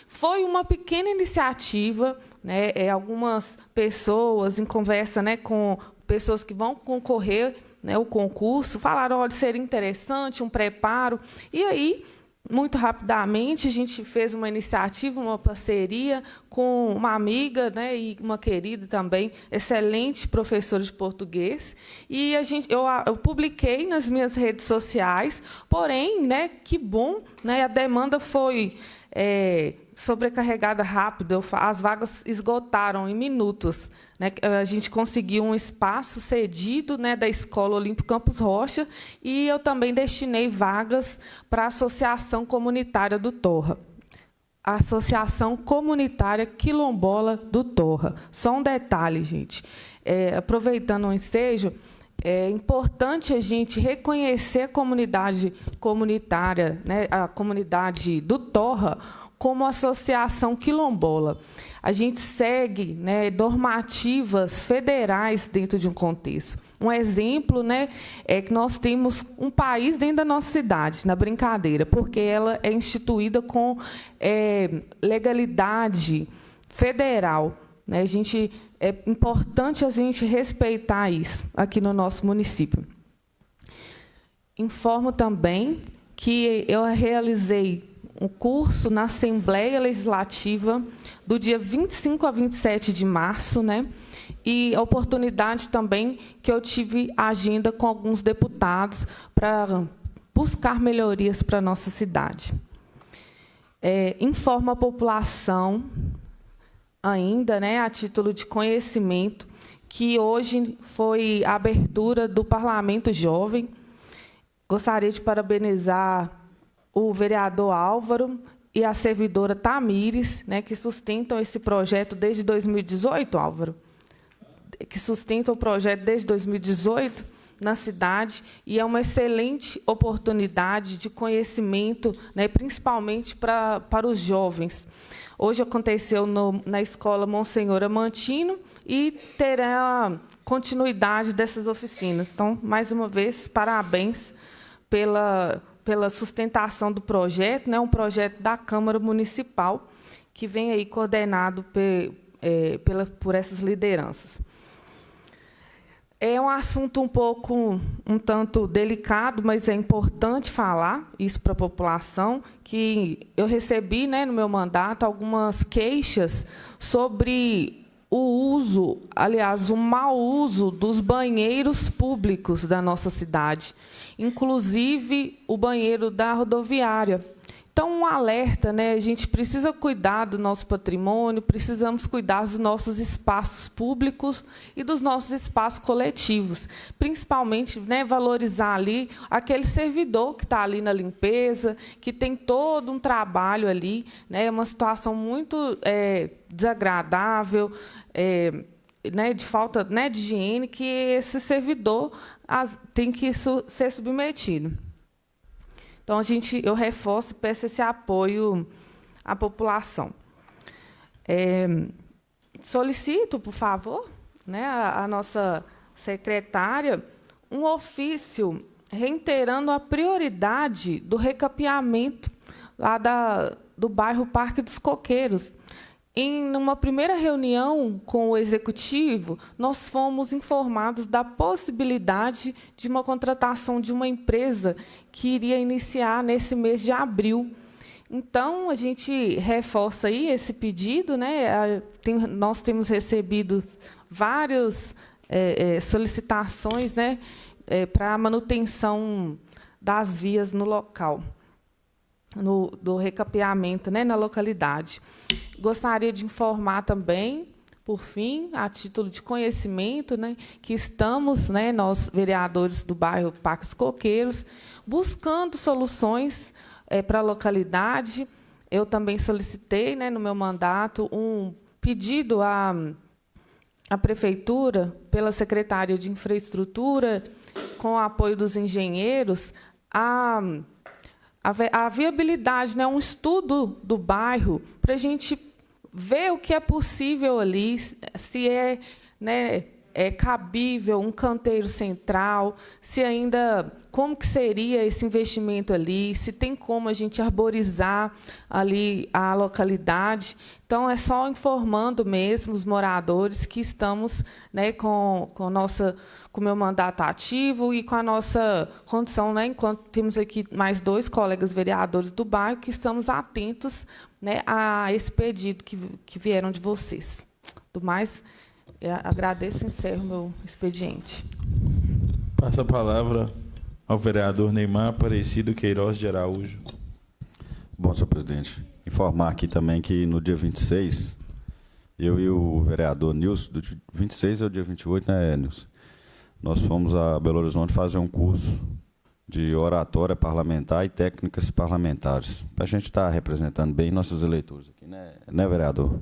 [SPEAKER 4] Foi uma pequena iniciativa, né, algumas pessoas, em conversa, né, com pessoas que vão concorrer, né, o concurso, falaram, olha, seria interessante, um preparo. E aí, muito rapidamente, a gente fez uma iniciativa, uma parceria com uma amiga, né, e uma querida também, excelente professora de português. E eu publiquei nas minhas redes sociais, porém, né, que bom, né, a demanda foi sobrecarregada rápido, as vagas esgotaram em minutos, né? A gente conseguiu um espaço cedido, né, da Escola Olímpico Campos Rocha, e eu também destinei vagas para a Associação Comunitária do Torra. Associação Comunitária Quilombola do Torra. Só um detalhe, gente. Aproveitando o ensejo, é importante a gente reconhecer a comunidade comunitária, né, a comunidade do Torra, como associação quilombola. A gente segue, né, normativas federais dentro de um contexto. Um exemplo, né, é que nós temos um país dentro da nossa cidade, na brincadeira, porque ela é instituída com legalidade federal. Né? É importante a gente respeitar isso aqui no nosso município. Informo também que eu realizei um curso na Assembleia Legislativa do dia 25 a 27 de março, né? E a oportunidade também que eu tive agenda com alguns deputados para buscar melhorias para a nossa cidade. Informo a população ainda, né, a título de conhecimento, que hoje foi a abertura do Parlamento Jovem. Gostaria de parabenizar o vereador Álvaro e a servidora Tamires, né, que sustentam esse projeto desde 2018, Álvaro, que sustentam o projeto desde 2018 na cidade, e é uma excelente oportunidade de conhecimento, né, principalmente para os jovens. Hoje aconteceu na Escola Monsenhor Amantino e terá continuidade dessas oficinas. Então, mais uma vez, parabéns pela sustentação do projeto, né, um projeto da Câmara Municipal, que vem aí coordenado por essas lideranças. É um assunto um tanto delicado, mas é importante falar isso para a população, que eu recebi, né, no meu mandato, algumas queixas sobre o uso, aliás, o mau uso dos banheiros públicos da nossa cidade, inclusive o banheiro da rodoviária. Então, um alerta, né? A gente precisa cuidar do nosso patrimônio, precisamos cuidar dos nossos espaços públicos e dos nossos espaços coletivos. Principalmente, né, valorizar ali aquele servidor que está ali na limpeza, que tem todo um trabalho ali, né? É uma situação muito desagradável, né, de falta, né, de higiene, que esse servidor tem que ser submetido. Então, eu reforço e peço esse apoio à população. Solicito, por favor, né, a nossa secretária, um ofício reiterando a prioridade do recapeamento lá do bairro Parque dos Coqueiros. Em uma primeira reunião com o Executivo, nós fomos informados da possibilidade de uma contratação de uma empresa que iria iniciar nesse mês de abril. Então, a gente reforça aí esse pedido, né? Nós temos recebido várias solicitações, né, para a manutenção das vias no local, do recapeamento, né, na localidade. Gostaria de informar também, por fim, a título de conhecimento, né, que estamos, né, nós, vereadores do bairro Parque dos Coqueiros, buscando soluções para a localidade. Eu também solicitei, né, no meu mandato, um pedido à Prefeitura, pela Secretaria de Infraestrutura, com o apoio dos engenheiros, a viabilidade, né, um estudo do bairro, para a gente ver o que é possível ali, se é cabível um canteiro central, se ainda, como que seria esse investimento ali, se tem como a gente arborizar ali a localidade. Então, é só informando mesmo os moradores que estamos, né, com o meu mandato ativo e com a nossa condição, né, enquanto temos aqui mais 2 colegas vereadores do bairro, que estamos atentos, né, a esse pedido que vieram de vocês. Do mais, agradeço e encerro meu expediente.
[SPEAKER 1] Passa a palavra ao vereador Neymar Aparecido Queiroz de Araújo.
[SPEAKER 10] Bom, senhor presidente, informar aqui também que no dia 26, eu e o vereador Nilson, do 26 ao dia 28, né, Nilson? Nós fomos a Belo Horizonte fazer um curso de oratória parlamentar e técnicas parlamentares, para a gente estar representando bem nossos eleitores aqui, né, vereador?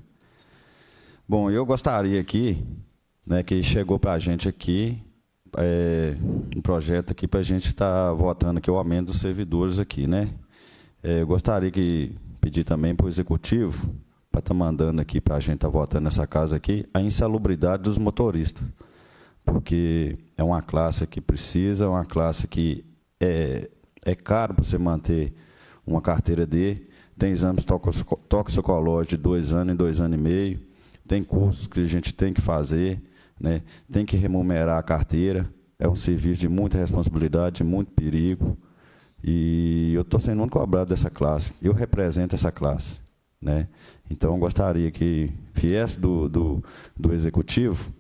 [SPEAKER 10] Bom, eu gostaria aqui, né, que chegou para a gente aqui um projeto aqui para a gente estar votando aqui o aumento dos servidores aqui, né? Eu gostaria que pedir também para o executivo para estar mandando aqui para a gente estar votando nessa casa aqui a insalubridade dos motoristas, porque é uma classe que precisa, é uma classe que é caro para você manter uma carteira D, tem exames toxicológicos de 2 anos em 2 anos e meio, tem cursos que a gente tem que fazer, né? Tem que remunerar a carteira, é um serviço de muita responsabilidade, de muito perigo, e eu estou sendo muito cobrado dessa classe, eu represento essa classe, né? Então, eu gostaria que viesse do Executivo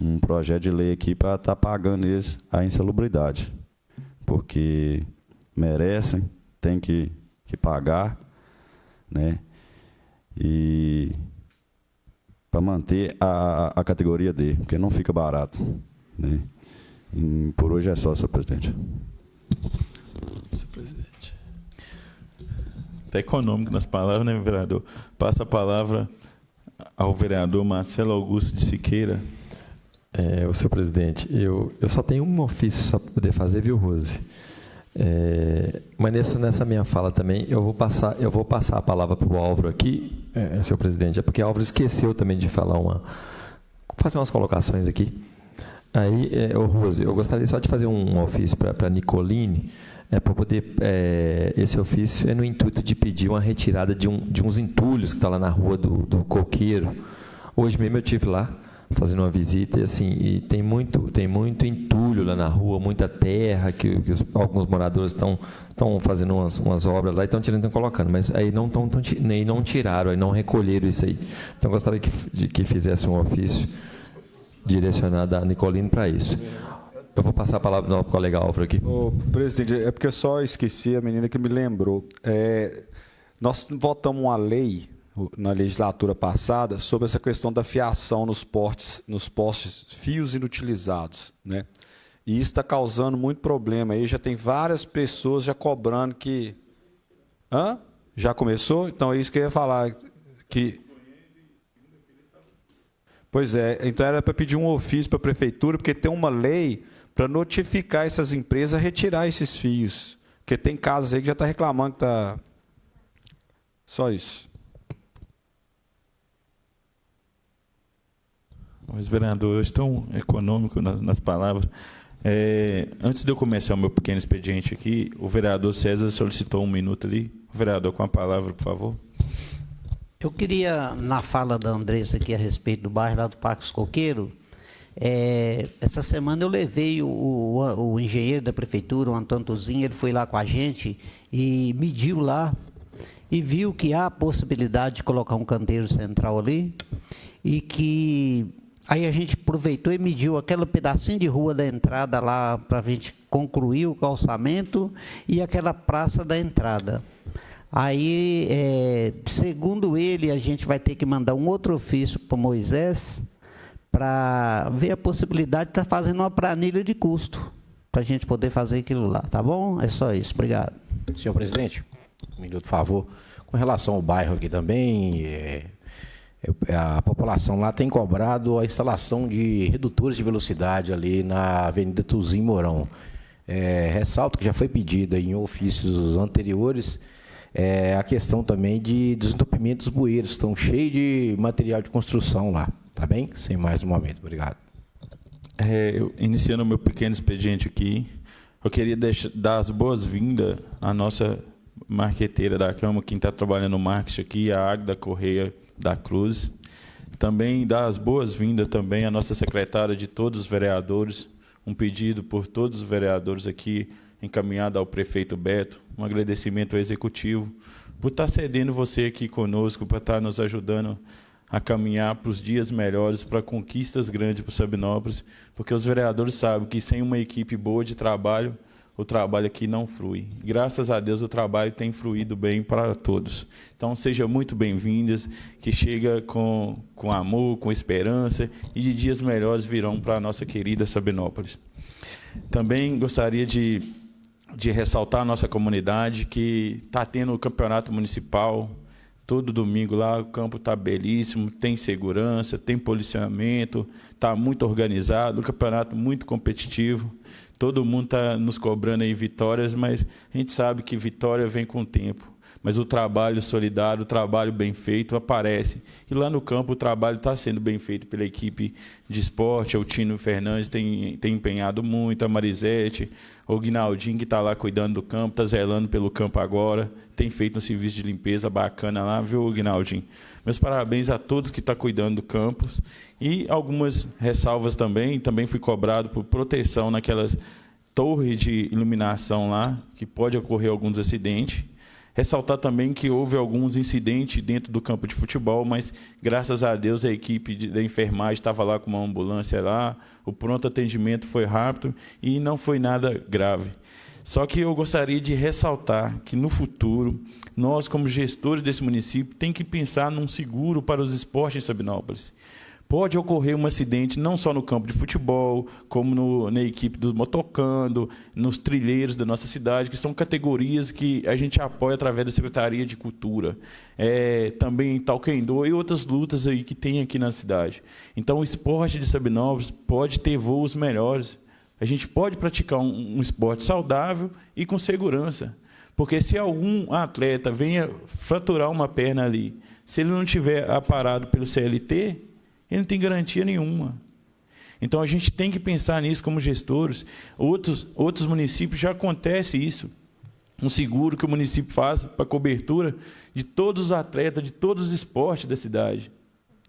[SPEAKER 10] um projeto de lei aqui para estar pagando eles a insalubridade, porque merecem, tem que pagar, né? E para manter a categoria D, porque não fica barato, né? E por hoje é só, senhor presidente.
[SPEAKER 1] Senhor presidente. Está econômico nas palavras, né, vereador? Passa a palavra ao vereador Marcelo Augusto de Siqueira.
[SPEAKER 11] Senhor presidente, eu só tenho um ofício para poder fazer, viu, Rose? Mas nessa minha fala também, eu vou passar a palavra para o Álvaro aqui, senhor presidente, porque o Álvaro esqueceu também de fazer umas colocações aqui. Aí, Rose, eu gostaria só de fazer um ofício para a Nicoline, para poder, esse ofício é no intuito de pedir uma retirada de uns entulhos que estão lá na rua do Coqueiro. Hoje mesmo eu estive lá, fazendo uma visita, e tem muito entulho lá na rua, muita terra, que alguns moradores estão fazendo umas obras lá, e estão tirando e estão colocando, mas aí não tiraram, aí não recolheram isso aí. Então, eu gostaria que fizesse um ofício direcionado a Nicoline para isso. Eu vou passar a palavra ao colega Álvaro aqui.
[SPEAKER 5] Ô, presidente, é porque eu só esqueci a menina que me lembrou. Nós votamos uma lei na legislatura passada sobre essa questão da fiação nos postes fios inutilizados, né? E isso está causando muito problema. Aí já tem várias pessoas já cobrando que... Já começou? Então é isso que eu ia falar. Pois é, então era para pedir um ofício para a prefeitura, porque tem uma lei para notificar essas empresas a retirar esses fios. Porque tem casos aí que já está reclamando que está... Só isso.
[SPEAKER 1] Os vereadores tão econômicos nas palavras. Antes de eu começar o meu pequeno expediente aqui, o vereador César solicitou 1 minuto ali. O vereador, com a palavra, por favor.
[SPEAKER 6] Eu queria, na fala da Andressa aqui a respeito do bairro lá do Parque Coqueiro, essa semana eu levei o engenheiro da prefeitura, o Antônio Tozinho, ele foi lá com a gente e mediu lá e viu que há a possibilidade de colocar um canteiro central ali e que aí a gente aproveitou e mediu aquele pedacinho de rua da entrada lá para a gente concluir o calçamento e aquela praça da entrada. Aí, segundo ele, a gente vai ter que mandar um outro ofício para o Moisés para ver a possibilidade de estar fazendo uma planilha de custo para a gente poder fazer aquilo lá, tá bom? É só isso, obrigado.
[SPEAKER 8] Senhor presidente, 1 minuto, por favor. Com relação ao bairro aqui também, a população lá tem cobrado a instalação de redutores de velocidade ali na Avenida Tuzim Mourão. Ressalto que já foi pedido em ofícios anteriores a questão também de desentupimento dos bueiros, estão cheios de material de construção lá, tá bem? Sem mais no momento, obrigado.
[SPEAKER 1] Iniciando o meu pequeno expediente aqui, eu queria dar as boas-vindas à nossa marqueteira da Câmara, quem está trabalhando no marketing aqui, a Águida Correia da Cruz. Também dar as boas-vindas também à nossa secretária de todos os vereadores, um pedido por todos os vereadores aqui, encaminhado ao prefeito Beto, um agradecimento ao executivo por estar cedendo você aqui conosco, para estar nos ajudando a caminhar para os dias melhores, para conquistas grandes para o Sabinópolis, porque os vereadores sabem que sem uma equipe boa de trabalho, o trabalho aqui não flui. Graças a Deus o trabalho tem fluído bem para todos. Então sejam muito bem-vindas, que chega com amor, com esperança, e de dias melhores virão para a nossa querida Sabinópolis. Também gostaria de de ressaltar a nossa comunidade, que está tendo o campeonato municipal todo domingo lá, o campo está belíssimo, tem segurança, tem policiamento, está muito organizado, um campeonato muito competitivo. Todo mundo está nos cobrando aí vitórias, mas a gente sabe que vitória vem com o tempo. Mas o trabalho solidário, o trabalho bem feito aparece. E lá no campo o trabalho está sendo bem feito pela equipe de esporte. O Tino Fernandes tem empenhado muito, a Marisete, o Guinaldinho, que está lá cuidando do campo, está zelando pelo campo agora, tem feito um serviço de limpeza bacana lá, viu, Guinaldinho? Meus parabéns a todos que estão cuidando do campus. E algumas ressalvas também fui cobrado por proteção naquelas torres de iluminação lá, que pode ocorrer alguns acidentes. Ressaltar também que houve alguns incidentes dentro do campo de futebol, mas, graças a Deus, a equipe da enfermagem estava lá com uma ambulância lá, o pronto atendimento foi rápido e não foi nada grave. Só que eu gostaria de ressaltar que, no futuro, nós, como gestores desse município, temos que pensar num seguro para os esportes em Sabinópolis. Pode ocorrer um acidente não só no campo de futebol, como na equipe do motocando, nos trilheiros da nossa cidade, que são categorias que a gente apoia através da Secretaria de Cultura. Também taekwondo e outras lutas aí que tem aqui na cidade. Então, o esporte de Sabinópolis pode ter voos melhores. A gente pode praticar um esporte saudável e com segurança. Porque se algum atleta venha fraturar uma perna ali, se ele não estiver aparado pelo CLT, ele não tem garantia nenhuma. Então, a gente tem que pensar nisso como gestores. Outros municípios já acontece isso. Um seguro que o município faz para cobertura de todos os atletas, de todos os esportes da cidade.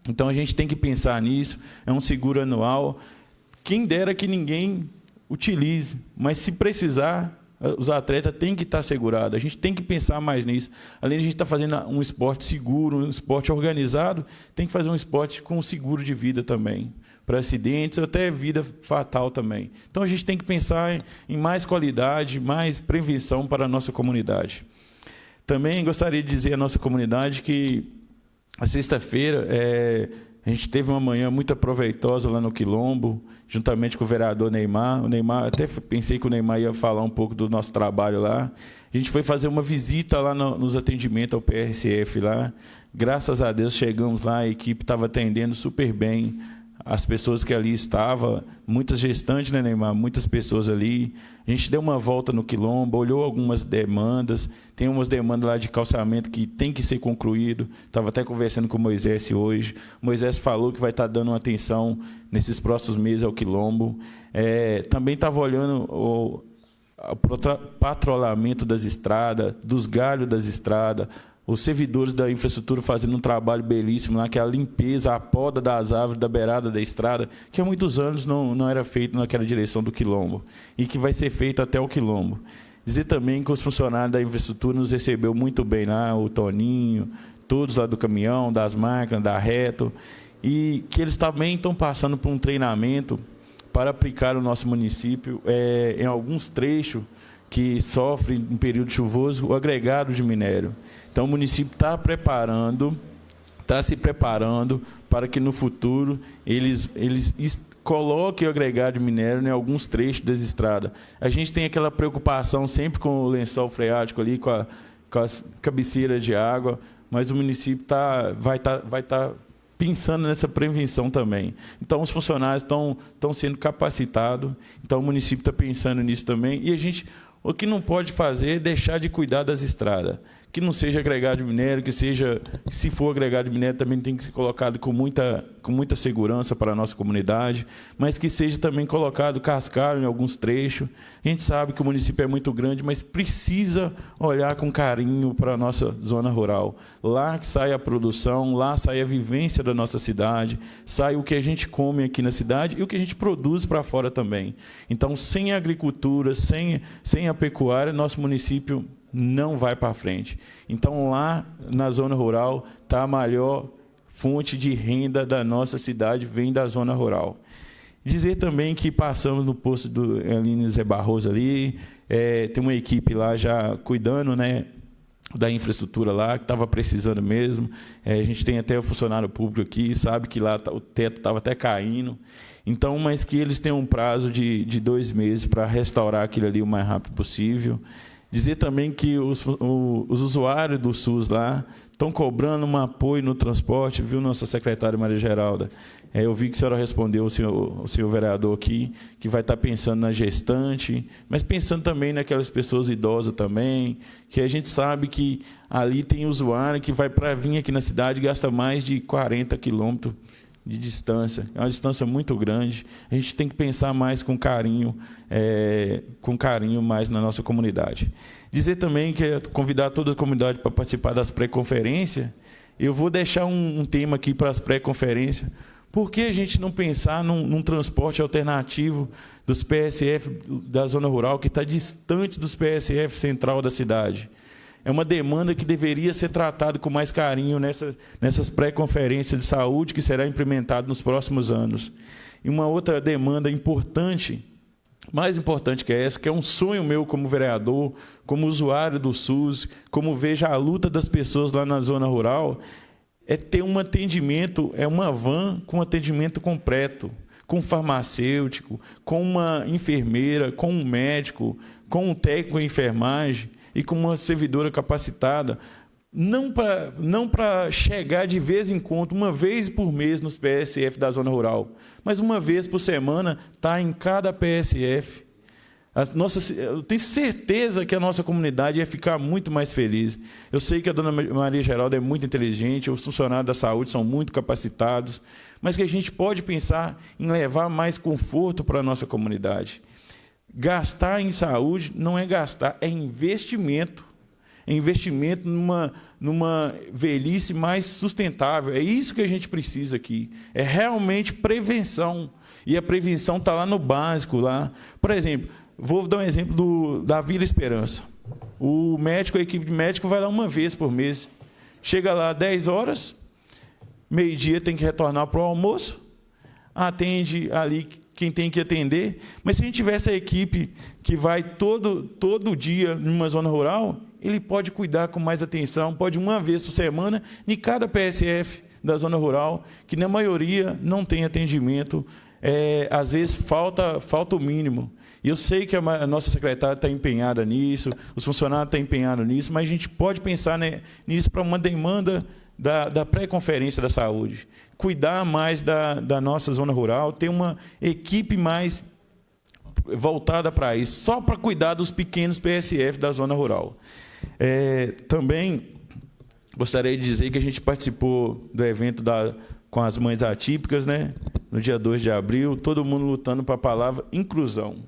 [SPEAKER 1] Então, a gente tem que pensar nisso. É um seguro anual. Quem dera que ninguém utilize, mas se precisar, os atletas têm que estar segurados. A gente tem que pensar mais nisso. Além de a gente estar fazendo um esporte seguro, um esporte organizado, tem que fazer um esporte com seguro de vida também, para acidentes ou até vida fatal também. Então, a gente tem que pensar em mais qualidade, mais prevenção para a nossa comunidade. Também gostaria de dizer à nossa comunidade que, a sexta-feira, a gente teve uma manhã muito proveitosa lá no Quilombo, juntamente com o vereador Neymar. O Neymar, até pensei que o Neymar ia falar um pouco do nosso trabalho lá. A gente foi fazer uma visita lá nos atendimentos ao PRCF lá. Graças a Deus chegamos lá, a equipe estava atendendo super bem as pessoas que ali estavam, muitas gestantes, né, Neymar? Muitas pessoas ali. A gente deu uma volta no Quilombo, olhou algumas demandas, tem umas demandas lá de calçamento que tem que ser concluído. Estava até conversando com o Moisés hoje. O Moisés falou que vai estar dando uma atenção nesses próximos meses ao Quilombo. Também estava olhando o patrulhamento das estradas, dos galhos das estradas, os servidores da infraestrutura fazendo um trabalho belíssimo lá, que é a limpeza, a poda das árvores da beirada da estrada, que há muitos anos não era feito naquela direção do Quilombo, e que vai ser feito até o Quilombo. Dizer também que os funcionários da infraestrutura nos recebeu muito bem lá, o Toninho, todos lá do caminhão, das máquinas, da Reto, e que eles também estão passando por um treinamento para aplicar no nosso município, em alguns trechos que sofrem, em período chuvoso, o agregado de minério. Então, o município está se preparando para que, no futuro, eles coloquem o agregado de minério em alguns trechos das estradas. A gente tem aquela preocupação sempre com o lençol freático ali, com as cabeceiras de água, mas o município vai estar pensando nessa prevenção também. Então, os funcionários estão sendo capacitados, então o município está pensando nisso também, e o que não pode fazer é deixar de cuidar das estradas. Que não seja agregado de minério, que seja, se for agregado de minério, também tem que ser colocado com muita segurança para a nossa comunidade, mas que seja também colocado cascalho em alguns trechos. A gente sabe que o município é muito grande, mas precisa olhar com carinho para a nossa zona rural. Lá que sai a produção, lá sai a vivência da nossa cidade, sai o que a gente come aqui na cidade e o que a gente produz para fora também. Então, sem a agricultura, sem a pecuária, nosso município não vai para frente. Então, lá na zona rural, está a maior fonte de renda da nossa cidade, vem da zona rural. Dizer também que passamos no posto do Aline Zé Barroso ali, tem uma equipe lá já cuidando, né, da infraestrutura lá, que estava precisando mesmo. A gente tem até o funcionário público aqui, sabe que lá o teto estava até caindo. Então, mas que eles tenham um prazo de 2 meses para restaurar aquilo ali o mais rápido possível. Dizer também que os usuários do SUS lá estão cobrando um apoio no transporte, viu, nossa secretária Maria Geralda? Eu vi que a senhora respondeu, o senhor vereador aqui, que vai estar pensando na gestante, mas pensando também naquelas pessoas idosas também, que a gente sabe que ali tem usuário que vai para vir aqui na cidade e gasta mais de 40 quilômetros de distância. É uma distância muito grande. A gente tem que pensar mais com carinho mais na nossa comunidade. Dizer também que convidar toda a comunidade para participar das pré-conferências. Eu vou deixar um tema aqui para as pré-conferências. Por que a gente não pensar num transporte alternativo dos PSF da zona rural, que está distante dos PSF central da cidade? É uma demanda que deveria ser tratada com mais carinho nessas pré-conferências de saúde que será implementada nos próximos anos. E uma outra demanda importante, mais importante que essa, que é um sonho meu como vereador, como usuário do SUS, como vejo a luta das pessoas lá na zona rural, é ter um atendimento, uma van com atendimento completo, com um farmacêutico, com uma enfermeira, com um médico, com um técnico em enfermagem e com uma servidora capacitada, não para chegar de vez em quando, uma vez por mês nos PSF da zona rural, mas uma vez por semana está em cada PSF. Eu tenho certeza que a nossa comunidade ia ficar muito mais feliz. Eu sei que a dona Maria Geralda é muito inteligente, os funcionários da saúde são muito capacitados, mas que a gente pode pensar em levar mais conforto para a nossa comunidade. Gastar em saúde não é gastar, é investimento. É investimento numa velhice mais sustentável. É isso que a gente precisa aqui. É realmente prevenção. E a prevenção está lá no básico. Lá. Por exemplo, vou dar um exemplo da Vila Esperança. O médico, a equipe de médico vai lá uma vez por mês. Chega lá às 10 horas, meio-dia tem que retornar para o almoço, atende ali quem tem que atender. Mas se a gente tivesse a equipe que vai todo dia numa zona rural, ele pode cuidar com mais atenção, pode uma vez por semana, em cada PSF da zona rural, que na maioria não tem atendimento, às vezes falta o mínimo. E eu sei que a nossa secretária está empenhada nisso, os funcionários estão empenhados nisso, mas a gente pode pensar nisso para uma demanda da pré-conferência da saúde. Cuidar mais da nossa zona rural, ter uma equipe mais voltada para isso, só para cuidar dos pequenos PSF da zona rural. Também gostaria de dizer que a gente participou do evento com as mães atípicas, né? No dia 2 de abril, todo mundo lutando para a palavra inclusão.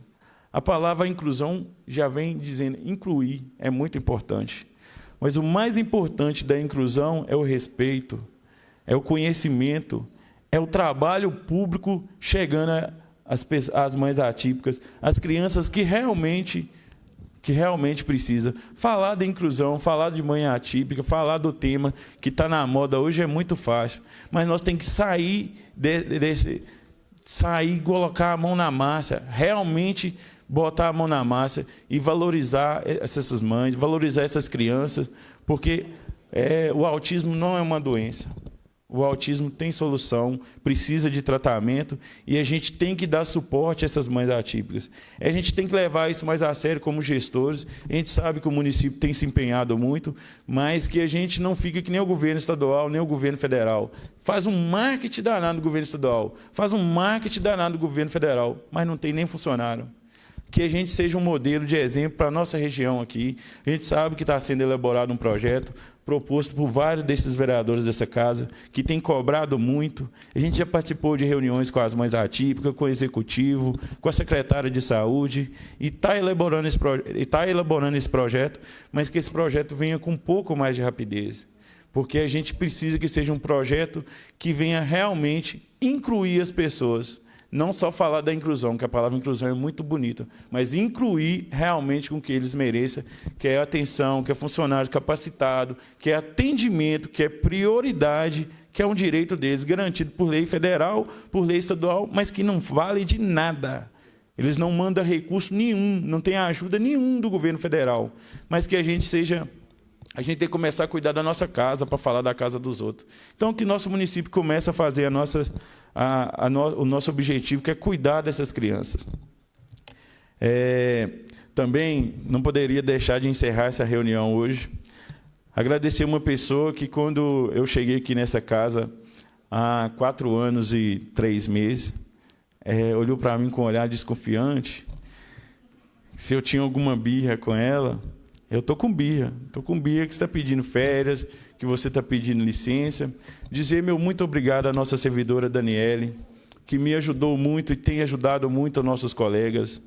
[SPEAKER 1] A palavra inclusão já vem dizendo incluir, é muito importante. Mas o mais importante da inclusão é o respeito, é o conhecimento, é o trabalho público chegando às mães atípicas, às crianças que realmente precisa. Falar da inclusão, falar de mãe atípica, falar do tema que está na moda hoje é muito fácil, mas nós temos que sair, colocar a mão na massa, realmente botar a mão na massa e valorizar essas mães, valorizar essas crianças, porque o autismo não é uma doença. O autismo tem solução, precisa de tratamento e a gente tem que dar suporte a essas mães atípicas. A gente tem que levar isso mais a sério como gestores. A gente sabe que o município tem se empenhado muito, mas que a gente não fica que nem o governo estadual, nem o governo federal. Faz um marketing danado do governo estadual, faz um marketing danado do governo federal, mas não tem nem funcionário. Que a gente seja um modelo de exemplo para a nossa região aqui. A gente sabe que está sendo elaborado um projeto proposto por vários desses vereadores dessa casa, que tem cobrado muito. A gente já participou de reuniões com as mães atípicas, com o executivo, com a secretária de saúde, e está elaborando esse projeto, mas que esse projeto venha com um pouco mais de rapidez, porque a gente precisa que seja um projeto que venha realmente incluir as pessoas. Não só falar da inclusão, que a palavra inclusão é muito bonita, mas incluir realmente com o que eles mereçam, que é atenção, que é funcionário capacitado, que é atendimento, que é prioridade, que é um direito deles, garantido por lei federal, por lei estadual, mas que não vale de nada. Eles não mandam recurso nenhum, não tem ajuda nenhum do governo federal, mas que a gente seja a gente tem que começar a cuidar da nossa casa para falar da casa dos outros. Então, que nosso município comece a fazer o nosso objetivo, que é cuidar dessas crianças. Também não poderia deixar de encerrar essa reunião hoje. Agradecer uma pessoa que, quando eu cheguei aqui nessa casa, há 4 anos e 3 meses, olhou para mim com um olhar desconfiante. Se eu tinha alguma birra com ela, eu estou com birra que você está pedindo férias, que você está pedindo licença. Dizer meu muito obrigado à nossa servidora Daniele, que me ajudou muito e tem ajudado muito os nossos colegas,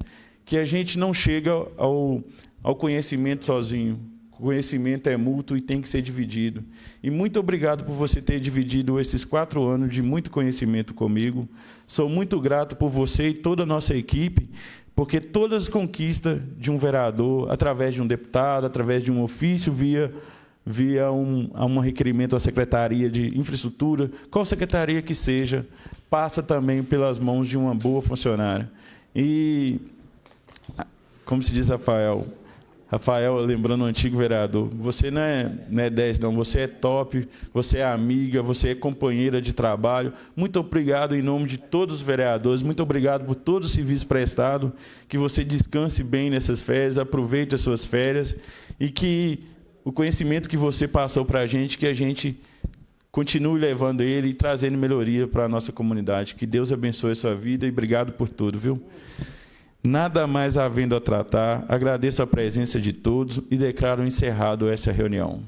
[SPEAKER 1] que a gente não chega ao conhecimento sozinho. O conhecimento é mútuo e tem que ser dividido. E muito obrigado por você ter dividido esses 4 anos de muito conhecimento comigo. Sou muito grato por você e toda a nossa equipe, porque todas as conquistas de um vereador, através de um deputado, através de um ofício, via um requerimento à Secretaria de Infraestrutura, qual secretaria que seja, passa também pelas mãos de uma boa funcionária. E, como se diz Rafael, lembrando o antigo vereador, você não é 10, não, você é top, você é amiga, você é companheira de trabalho. Muito obrigado em nome de todos os vereadores, muito obrigado por todo o serviço prestado, que você descanse bem nessas férias, aproveite as suas férias e que o conhecimento que você passou para a gente, que a gente continue levando ele e trazendo melhoria para a nossa comunidade. Que Deus abençoe a sua vida e obrigado por tudo, viu? Nada mais havendo a tratar, agradeço a presença de todos e declaro encerrado essa reunião.